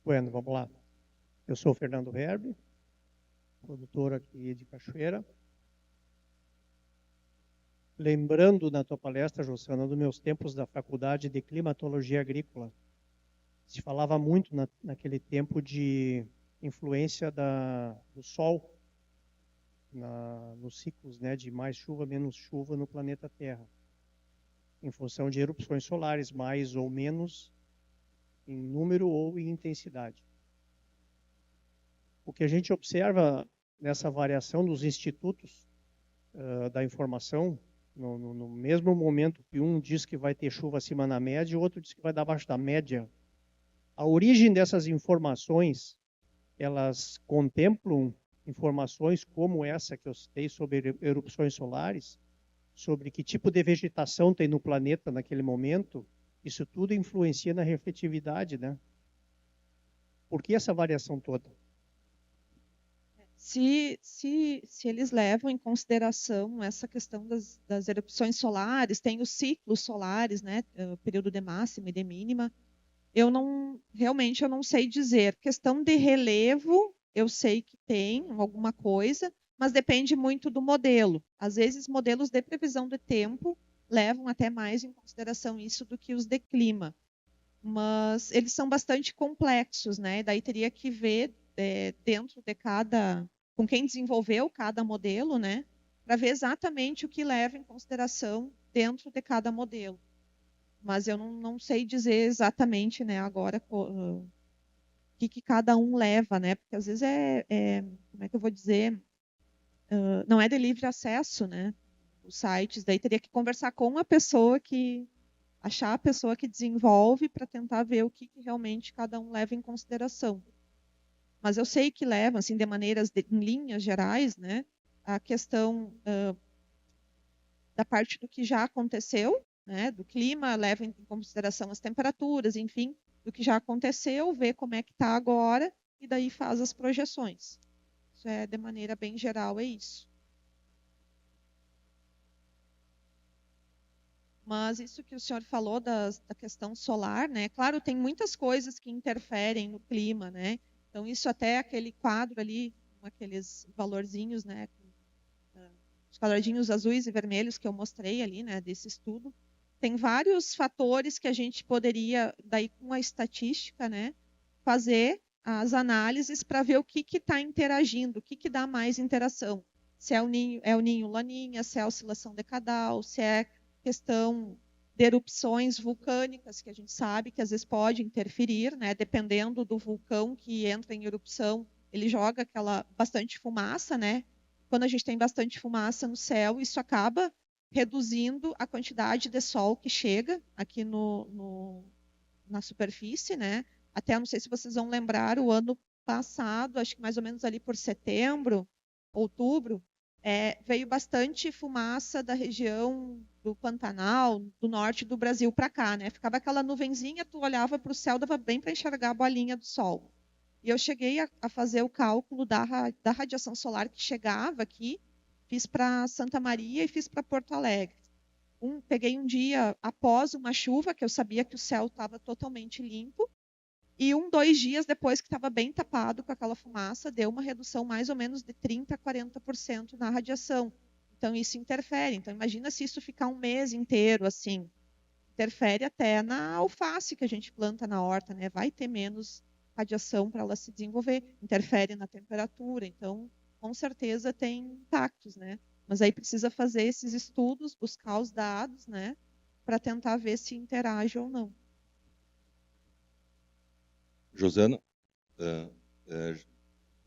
Bueno, vamos lá. Eu sou o Fernando Herbe, produtor aqui de Cachoeira. Lembrando na tua palestra, Jussana, dos meus tempos da faculdade de climatologia agrícola, se falava muito naquele tempo de influência do Sol nos ciclos, né, de mais chuva, menos chuva no planeta Terra, em função de erupções solares, mais ou menos em número ou em intensidade. O que a gente observa nessa variação dos institutos da informação, no mesmo momento que um diz que vai ter chuva acima da média, o outro diz que vai dar abaixo da média. A origem dessas informações, elas contemplam informações como essa que eu citei sobre erupções solares, sobre que tipo de vegetação tem no planeta naquele momento. Isso tudo influencia na refletividade, né? Por que essa variação toda? Se eles levam em consideração essa questão das erupções solares, tem os ciclos solares, né, o período de máxima e de mínima, realmente eu não sei dizer. Questão de relevo, eu sei que tem alguma coisa, mas depende muito do modelo. Às vezes, modelos de previsão de tempo levam até mais em consideração isso do que os de clima. Mas eles são bastante complexos, né? Daí teria que ver dentro de com quem desenvolveu cada modelo, né? Para ver exatamente o que leva em consideração dentro de cada modelo. Mas eu não sei dizer exatamente, né, agora o que cada um leva, né? Porque às vezes como é que eu vou dizer? Não é de livre acesso, né? Os sites, daí teria que conversar com a pessoa achar a pessoa que desenvolve para tentar ver o que realmente cada um leva em consideração. Mas eu sei que levam, assim, em linhas gerais, né, a questão da parte do que já aconteceu, né, do clima, leva em consideração as temperaturas, enfim, do que já aconteceu, ver como é que está agora e daí faz as projeções. Isso de maneira bem geral, é isso. Mas isso que o senhor falou da questão solar, né? Claro, tem muitas coisas que interferem no clima, né? Então, isso até aquele quadro ali, com aqueles valorzinhos, né? Os quadradinhos azuis e vermelhos que eu mostrei ali, né? Desse estudo. Tem vários fatores que a gente poderia, daí com a estatística, né? Fazer as análises para ver o que está interagindo, o que dá mais interação. Se é o ninho laninha, se é a oscilação decadal, se é questão de erupções vulcânicas, que a gente sabe que às vezes pode interferir, né? Dependendo do vulcão que entra em erupção, ele joga bastante fumaça, né? Quando a gente tem bastante fumaça no céu, isso acaba reduzindo a quantidade de sol que chega aqui na superfície, né? Até não sei se vocês vão lembrar, o ano passado, acho que mais ou menos ali por setembro, outubro, veio bastante fumaça da região do Pantanal, do norte do Brasil para cá, né? Ficava aquela nuvenzinha, tu olhava para o céu, dava bem para enxergar a bolinha do sol. E eu cheguei a fazer o cálculo da radiação solar que chegava aqui, fiz para Santa Maria e fiz para Porto Alegre. Peguei um dia após uma chuva, que eu sabia que o céu estava totalmente limpo, e 2 dias depois que estava bem tapado com aquela fumaça, deu uma redução mais ou menos de 30% a 40% na radiação. Então, isso interfere. Então, imagina se isso ficar um mês inteiro assim. Interfere até na alface que a gente planta na horta, né? Vai ter menos radiação para ela se desenvolver. Interfere na temperatura. Então, com certeza tem impactos, né? Mas aí precisa fazer esses estudos, buscar os dados, né? Para tentar ver se interage ou não. Josana,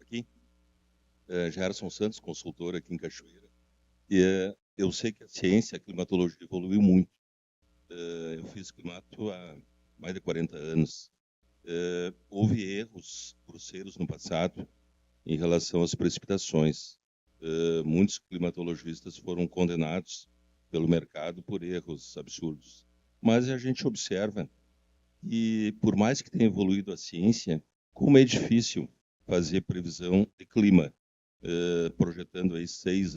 aqui, Gerson Santos, consultor aqui em Cachoeira. E eu sei que a ciência, a climatologia evoluiu muito. Eu fiz climato há mais de 40 anos. Houve erros grosseiros no passado em relação às precipitações. Muitos climatologistas foram condenados pelo mercado por erros absurdos. Mas a gente observa que, por mais que tenha evoluído a ciência, como é difícil fazer previsão de clima, projetando aí 6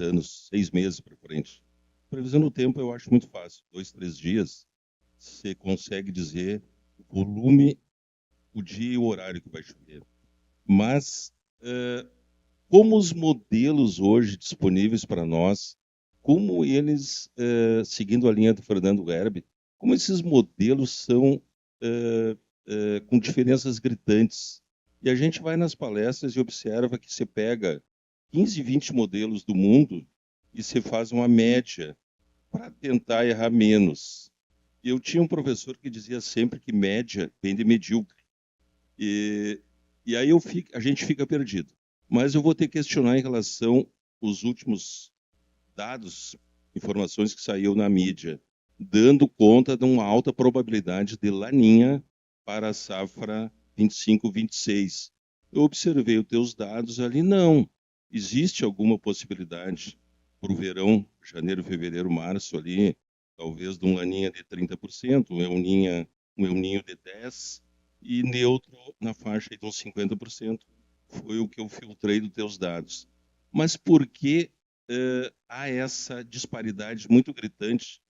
meses para frente. Previsão do tempo eu acho muito fácil. 2, 3 dias, você consegue dizer o volume, o dia e o horário que vai chover. Mas, como os modelos hoje disponíveis para nós como eles, seguindo a linha do Fernando Herbe, como esses modelos são com diferenças gritantes. E a gente vai nas palestras e observa que você pega 15, 20 modelos do mundo e você faz uma média para tentar errar menos. Eu tinha um professor que dizia sempre que média vem de medíocre. E aí a gente fica perdido. Mas eu vou ter que questionar em relação aos últimos dados, informações que saíram na mídia, dando conta de uma alta probabilidade de laninha para a safra 25-26. Eu observei os teus dados ali, não. Existe alguma possibilidade para o verão, janeiro, fevereiro, março ali, talvez de um laninha de 30%, um El Ninho de 10%, e neutro na faixa de uns 50%. Foi o que eu filtrei dos teus dados. Mas por que há essa disparidade muito gritante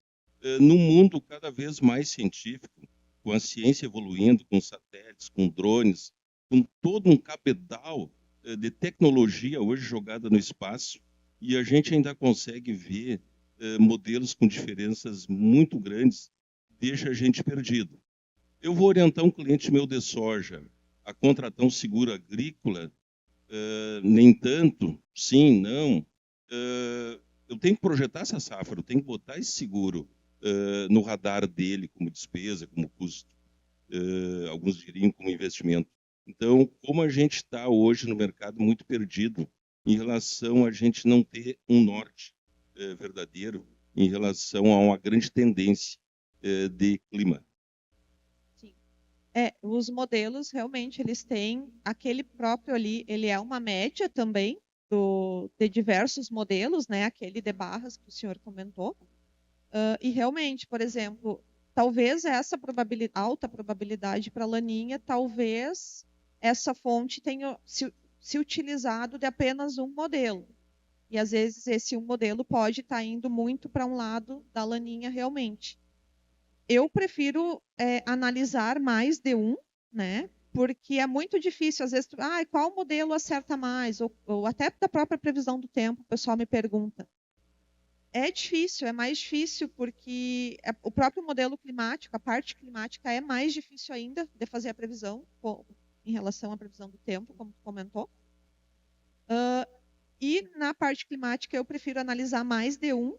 num mundo cada vez mais científico, com a ciência evoluindo, com satélites, com drones, com todo um cabedal de tecnologia hoje jogada no espaço, e a gente ainda consegue ver modelos com diferenças muito grandes, deixa a gente perdido. Eu vou orientar um cliente meu de soja a contratar um seguro agrícola, nem tanto, sim, não. Eu tenho que projetar essa safra, eu tenho que botar esse seguro no radar dele como despesa, como custo. Alguns diriam como investimento. Então, como a gente está hoje no mercado muito perdido em relação a gente não ter um norte verdadeiro em relação a uma grande tendência de clima. Os modelos realmente eles têm aquele próprio ali, ele é uma média também de diversos modelos, né? Aquele de barras que o senhor comentou. E realmente, por exemplo, talvez essa alta probabilidade para a laninha, talvez essa fonte tenha se utilizado de apenas um modelo. E às vezes esse um modelo pode estar indo muito para um lado da laninha realmente. Eu prefiro analisar mais de um, né? Porque é muito difícil, às vezes, qual modelo acerta mais? Ou até da própria previsão do tempo, o pessoal me pergunta. É difícil, é mais difícil, porque o próprio modelo climático, a parte climática é mais difícil ainda de fazer a previsão em relação à previsão do tempo, como tu comentou. E na parte climática eu prefiro analisar mais de um,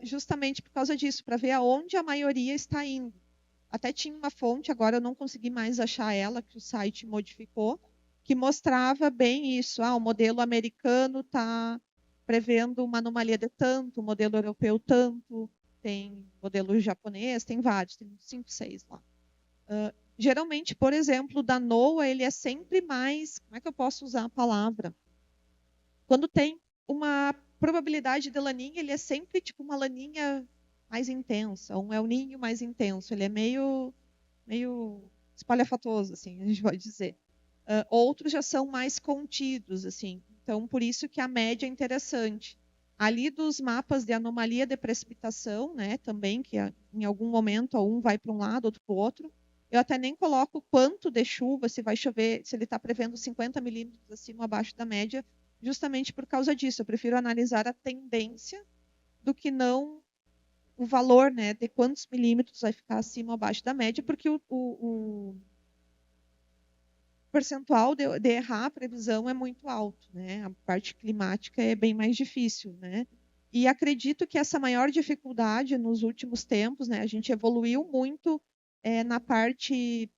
justamente por causa disso, para ver aonde a maioria está indo. Até tinha uma fonte, agora eu não consegui mais achar ela, que o site modificou, que mostrava bem isso. O modelo americano está prevendo uma anomalia de tanto, o modelo europeu tanto, tem modelo japonês, tem vários, tem 5, 6 lá. Geralmente, por exemplo, da NOAA, ele é sempre mais, como é que eu posso usar a palavra? Quando tem uma probabilidade de laninha, ele é sempre tipo uma laninha mais intensa, um El Ninho mais intenso. Ele é meio espalhafatoso, assim, a gente pode dizer. Outros já são mais contidos, assim. Então, por isso que a média é interessante. Ali dos mapas de anomalia de precipitação, né, também, que em algum momento um vai para um lado, outro para o outro, eu até nem coloco quanto de chuva, se vai chover, se ele está prevendo 50 milímetros acima ou abaixo da média, justamente por causa disso. Eu prefiro analisar a tendência do que não o valor, né, de quantos milímetros vai ficar acima ou abaixo da média, porque o percentual de errar a previsão é muito alto, né? A parte climática é bem mais difícil, né? E acredito que essa maior dificuldade nos últimos tempos, né? A gente evoluiu muito na parte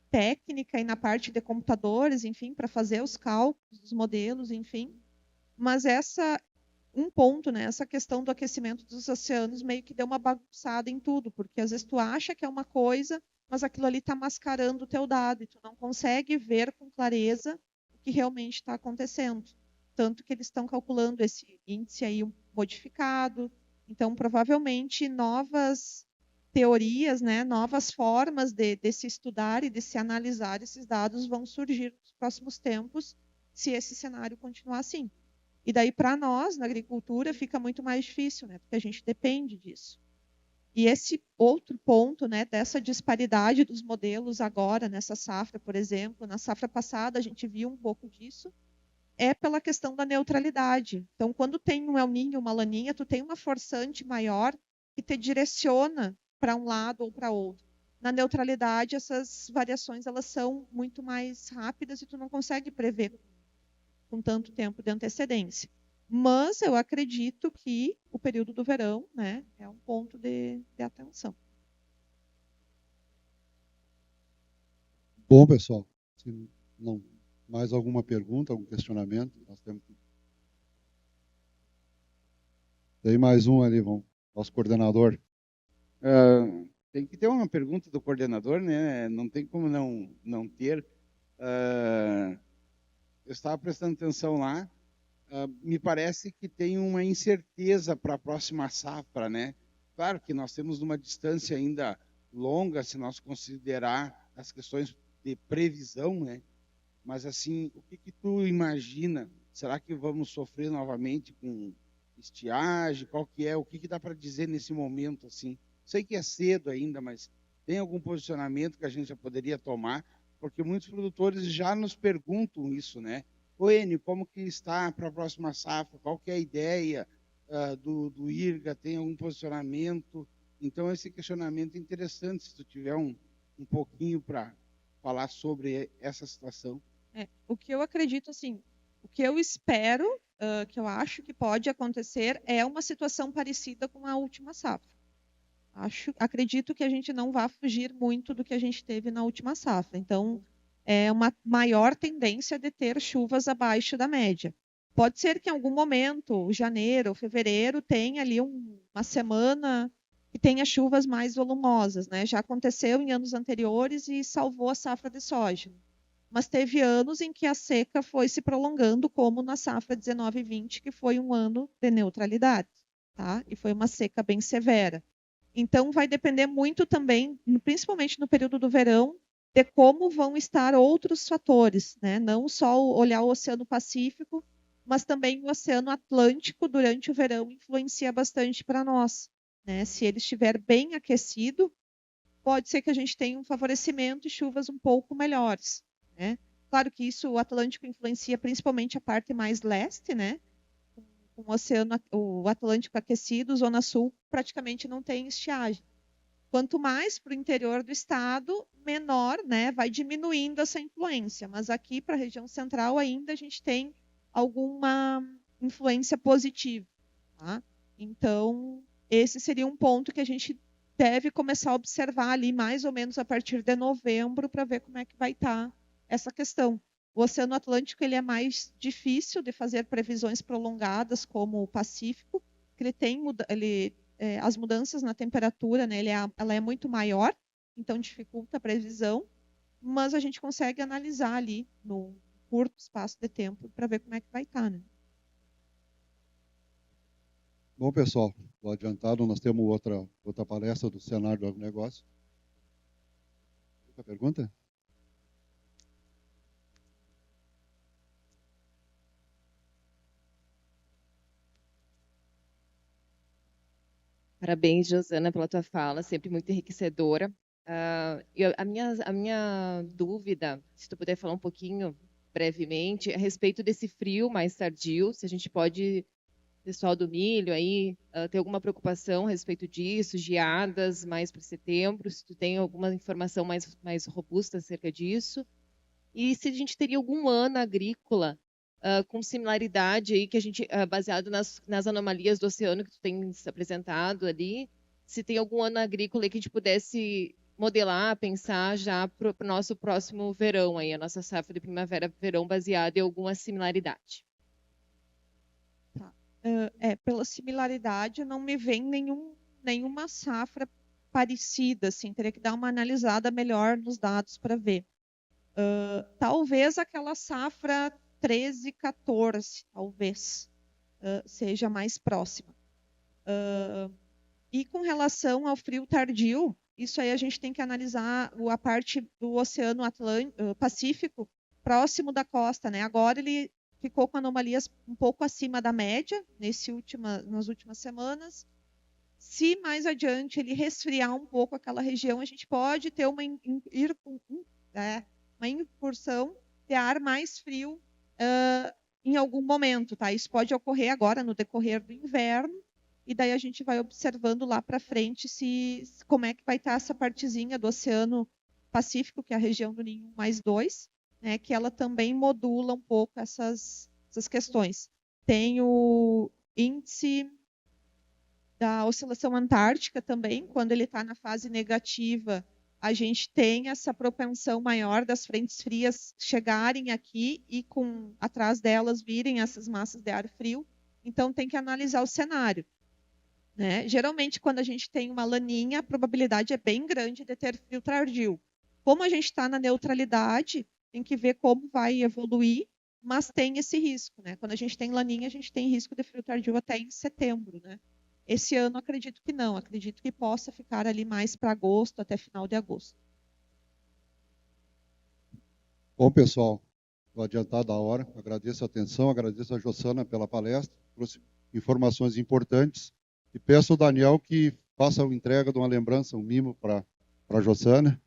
técnica e na parte de computadores, enfim, para fazer os cálculos dos modelos, enfim. Mas um ponto, né? Essa questão do aquecimento dos oceanos meio que deu uma bagunçada em tudo, porque às vezes tu acha que é uma coisa, mas aquilo ali está mascarando o teu dado e tu não consegue ver com clareza o que realmente está acontecendo. Tanto que eles estão calculando esse índice aí modificado. Então, provavelmente, novas teorias, né, novas formas de se estudar e de se analisar esses dados vão surgir nos próximos tempos, se esse cenário continuar assim. E daí, para nós, na agricultura, fica muito mais difícil, né? Porque a gente depende disso. E esse outro ponto, né, dessa disparidade dos modelos agora, nessa safra, por exemplo, na safra passada a gente viu um pouco disso, é pela questão da neutralidade. Então, quando tem um El Niño, uma Laninha, tu tem uma forçante maior que te direciona para um lado ou para outro. Na neutralidade, essas variações elas são muito mais rápidas e tu não consegue prever com tanto tempo de antecedência. Mas eu acredito que o período do verão, né, é um ponto de atenção. Bom, pessoal, se não mais alguma pergunta, algum questionamento, nós temos que... Tem mais um ali, nosso coordenador. Tem que ter uma pergunta do coordenador, né? Não tem como não ter. Eu estava prestando atenção lá. Me parece que tem uma incerteza para a próxima safra, né? Claro que nós temos uma distância ainda longa, se nós considerar as questões de previsão, né? Mas assim, o que tu imagina? Será que vamos sofrer novamente com estiagem? Qual que é? O que dá para dizer nesse momento assim? Sei que é cedo ainda, mas tem algum posicionamento que a gente já poderia tomar? Porque muitos produtores já nos perguntam isso, né? Ô, Enio, como que está para a próxima safra? Qual que é a ideia do IRGA? Tem algum posicionamento? Então, esse questionamento é interessante, se tu tiver um pouquinho para falar sobre essa situação. O que eu acredito, assim, o que eu espero, que eu acho que pode acontecer, é uma situação parecida com a última safra. Acredito que a gente não vai fugir muito do que a gente teve na última safra. Então, é uma maior tendência de ter chuvas abaixo da média. Pode ser que em algum momento, janeiro ou fevereiro, tenha ali uma semana que tenha chuvas mais volumosas, né? Já aconteceu em anos anteriores e salvou a safra de soja. Mas teve anos em que a seca foi se prolongando, como na safra 19 e 20, que foi um ano de neutralidade, tá? E foi uma seca bem severa. Então, vai depender muito também, principalmente no período do verão, de como vão estar outros fatores, né? Não só olhar o Oceano Pacífico, mas também o Oceano Atlântico durante o verão influencia bastante para nós, né? Se ele estiver bem aquecido, pode ser que a gente tenha um favorecimento e chuvas um pouco melhores, né? Claro que isso, o Atlântico influencia principalmente a parte mais leste, né? Com o Atlântico aquecido, Zona Sul praticamente não tem estiagem. Quanto mais para o interior do estado, menor, né, vai diminuindo essa influência. Mas aqui para a região central ainda a gente tem alguma influência positiva, tá? Então, esse seria um ponto que a gente deve começar a observar ali mais ou menos a partir de novembro para ver como é que vai estar essa questão. O Oceano Atlântico ele é mais difícil de fazer previsões prolongadas, como o Pacífico, que as mudanças na temperatura, né, ela é muito maior, então dificulta a previsão, mas a gente consegue analisar ali no curto espaço de tempo para ver como é que vai estar, né? Bom, pessoal, do adiantado, nós temos outra palestra do cenário do agronegócio. Outra pergunta? Parabéns, Josana, pela tua fala, sempre muito enriquecedora. A minha dúvida, se tu puder falar um pouquinho brevemente, a respeito desse frio mais tardio, se a gente pode, pessoal do milho aí, ter alguma preocupação a respeito disso, geadas mais para setembro, se tu tem alguma informação mais robusta acerca disso, e se a gente teria algum ano agrícola com similaridade aí que a gente baseado nas anomalias do oceano que tu tens apresentado ali, se tem algum ano agrícola aí que a gente pudesse modelar, pensar já para o nosso próximo verão aí, a nossa safra de primavera-verão baseada em alguma similaridade. Tá. Pela similaridade, não me vem nenhuma safra parecida, assim, teria que dar uma analisada melhor nos dados para ver. Talvez aquela safra 13, 14, talvez, seja mais próxima. E com relação ao frio tardio, isso aí a gente tem que analisar a parte do Oceano Pacífico próximo da costa, né? Agora ele ficou com anomalias um pouco acima da média nas últimas semanas. Se mais adiante ele resfriar um pouco aquela região, a gente pode ter uma incursão de ar mais frio em algum momento, tá? Isso pode ocorrer agora no decorrer do inverno, e daí a gente vai observando lá para frente como é que vai estar essa partezinha do Oceano Pacífico, que é a região do Ninho 1+2, né? Que ela também modula um pouco essas questões. Tem o índice da oscilação antártica também, quando ele está na fase negativa, a gente tem essa propensão maior das frentes frias chegarem aqui e atrás delas virem essas massas de ar frio. Então tem que analisar o cenário, né? Geralmente, quando a gente tem uma laninha, a probabilidade é bem grande de ter frio tardio. Como a gente está na neutralidade, tem que ver como vai evoluir, mas tem esse risco, né? Quando a gente tem laninha, a gente tem risco de frio tardio até em setembro, né? Esse ano, acredito que não. Acredito que possa ficar ali mais para agosto, até final de agosto. Bom, pessoal, estou adiantado da hora. Agradeço a atenção, agradeço a Jossana pela palestra, trouxe informações importantes. E peço ao Daniel que faça a entrega de uma lembrança, um mimo para a Jossana.